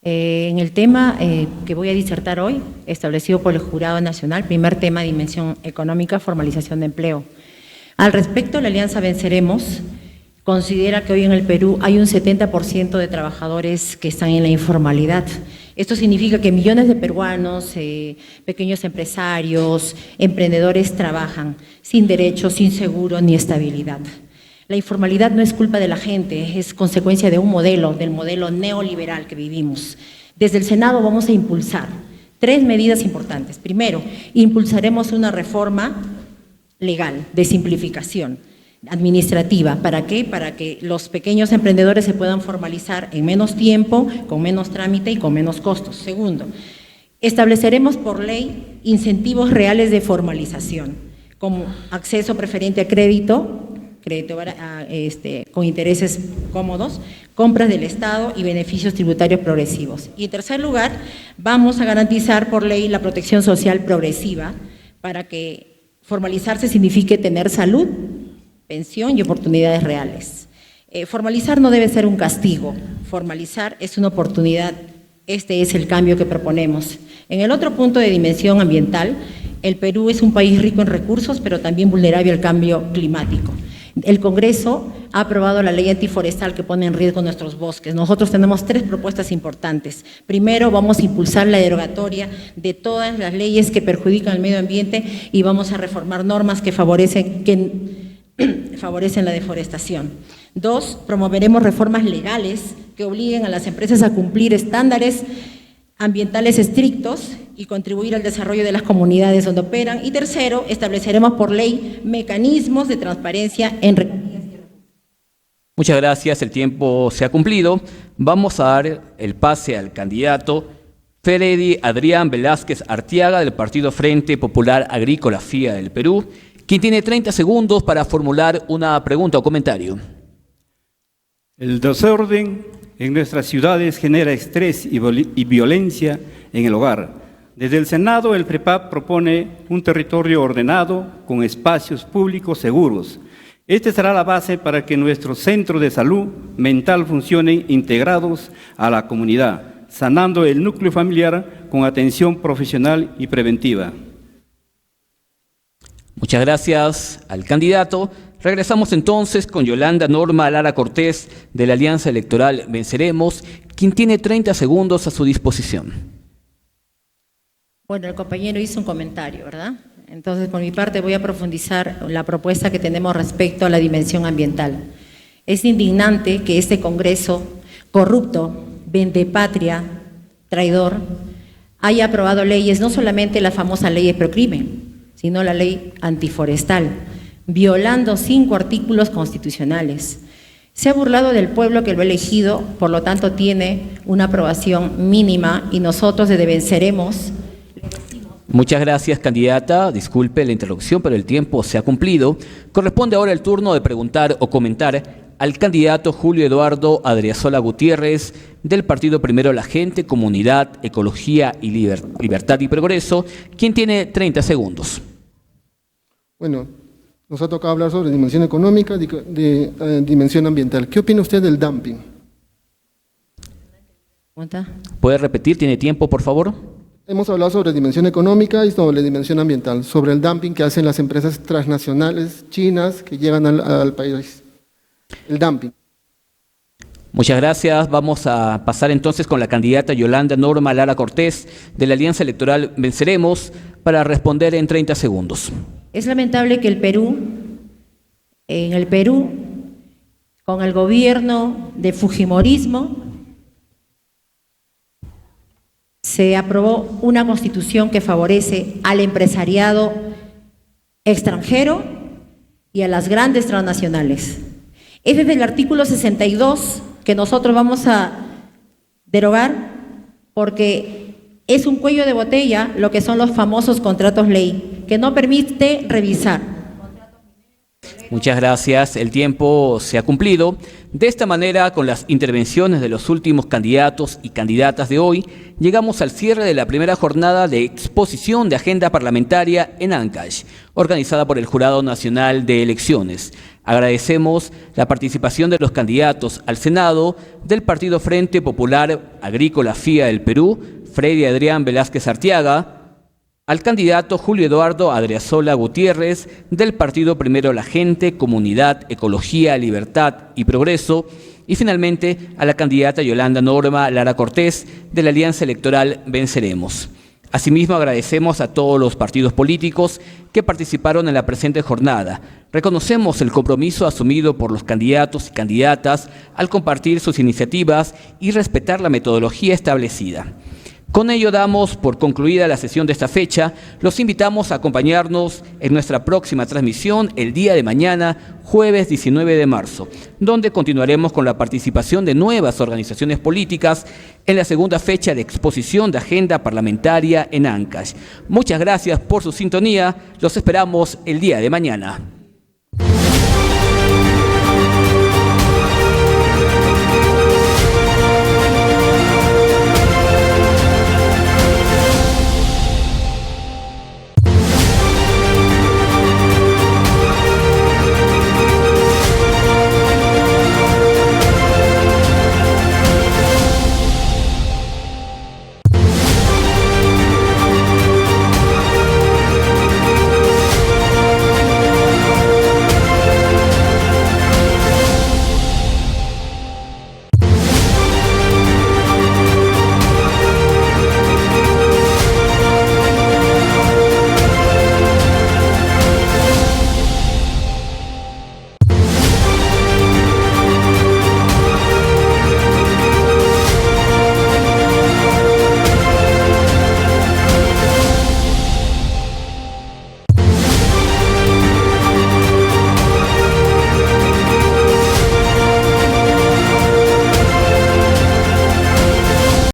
En el tema que voy a disertar hoy, establecido por el Jurado Nacional, primer tema, dimensión económica, formalización de empleo. Al respecto, la Alianza Venceremos considera que hoy en el Perú hay un 70% de trabajadores que están en la informalidad. Esto significa que millones de peruanos, pequeños empresarios, emprendedores trabajan sin derechos, sin seguro ni estabilidad. La informalidad no es culpa de la gente, es consecuencia de del modelo neoliberal que vivimos. Desde el Senado vamos a impulsar 3 medidas importantes. Primero, impulsaremos una reforma legal de simplificación administrativa. ¿Para qué? Para que los pequeños emprendedores se puedan formalizar en menos tiempo, con menos trámite y con menos costos. Segundo, estableceremos por ley incentivos reales de formalización, como acceso preferente a crédito con intereses cómodos, compras del Estado y beneficios tributarios progresivos. Y en tercer lugar, vamos a garantizar por ley la protección social progresiva para que formalizarse signifique tener salud, pensión y oportunidades reales. Formalizar no debe ser un castigo, formalizar es una oportunidad. Este es el cambio que proponemos. En el otro punto de dimensión ambiental, el Perú es un país rico en recursos, pero también vulnerable al cambio climático. El Congreso ha aprobado la ley antiforestal que pone en riesgo nuestros bosques. Nosotros tenemos 3 propuestas importantes. Primero, vamos a impulsar la derogatoria de todas las leyes que perjudican al medio ambiente y vamos a reformar normas que favorecen favorecen la deforestación. 2, promoveremos reformas legales que obliguen a las empresas a cumplir estándares ambientales estrictos y contribuir al desarrollo de las comunidades donde operan. Y 3, estableceremos por ley mecanismos de transparencia en... Muchas gracias, el tiempo se ha cumplido. Vamos a dar el pase al candidato Freddy Adrián Velázquez Arteaga del Partido Frente Popular Agrícola FIA del Perú, quien tiene 30 segundos para formular una pregunta o comentario. El desorden en nuestras ciudades genera estrés y violencia en el hogar. Desde el Senado, el FREPAP propone un territorio ordenado con espacios públicos seguros. Este será la base para que nuestros centros de salud mental funcionen integrados a la comunidad, sanando el núcleo familiar con atención profesional y preventiva. Muchas gracias al candidato. Regresamos entonces con Yolanda Norma Lara Cortés de la Alianza Electoral Venceremos, quien tiene 30 segundos a su disposición. Bueno, el compañero hizo un comentario, ¿verdad? Entonces, por mi parte, voy a profundizar la propuesta que tenemos respecto a la dimensión ambiental. Es indignante que este Congreso corrupto, vendepatria, traidor, haya aprobado leyes, no solamente la famosa ley de procrimen, sino la ley antiforestal, violando 5 artículos constitucionales. Se ha burlado del pueblo que lo ha elegido, por lo tanto tiene una aprobación mínima y nosotros desde Venceremos. Muchas gracias, candidata. Disculpe la interrupción, pero el tiempo se ha cumplido. Corresponde ahora el turno de preguntar o comentar al candidato Julio Eduardo Adriasola Gutiérrez del Partido Primero la Gente, Comunidad, Ecología y Libertad y Progreso, quien tiene 30 segundos. Bueno, nos ha tocado hablar sobre dimensión económica, dimensión ambiental. ¿Qué opina usted del dumping? ¿Puede repetir? ¿Tiene tiempo, por favor? Hemos hablado sobre dimensión económica y sobre dimensión ambiental, sobre el dumping que hacen las empresas transnacionales chinas que llegan al país. El dumping. Muchas gracias. Vamos a pasar entonces con la candidata Yolanda Norma Lara Cortés de la Alianza Electoral Venceremos para responder en 30 segundos. Es lamentable que en el Perú, con el gobierno de Fujimorismo, se aprobó una constitución que favorece al empresariado extranjero y a las grandes transnacionales. Es desde el artículo 62 que nosotros vamos a derogar porque es un cuello de botella lo que son los famosos contratos ley, que no permite revisar. Muchas gracias. El tiempo se ha cumplido. De esta manera, con las intervenciones de los últimos candidatos y candidatas de hoy, llegamos al cierre de la primera jornada de exposición de agenda parlamentaria en Ancash, organizada por el Jurado Nacional de Elecciones. Agradecemos la participación de los candidatos al Senado del Partido Frente Popular Agrícola FIA del Perú, Freddy Adrián Velázquez Arteaga, al candidato Julio Eduardo Adriasola Gutiérrez del Partido Primero la Gente, Comunidad, Ecología, Libertad y Progreso, y finalmente a la candidata Yolanda Norma Lara Cortés de la Alianza Electoral Venceremos. Asimismo, agradecemos a todos los partidos políticos que participaron en la presente jornada. Reconocemos el compromiso asumido por los candidatos y candidatas al compartir sus iniciativas y respetar la metodología establecida. Con ello damos por concluida la sesión de esta fecha. Los invitamos a acompañarnos en nuestra próxima transmisión el día de mañana, jueves 19 de marzo, donde continuaremos con la participación de nuevas organizaciones políticas en la segunda fecha de exposición de agenda parlamentaria en Ancash. Muchas gracias por su sintonía. Los esperamos el día de mañana.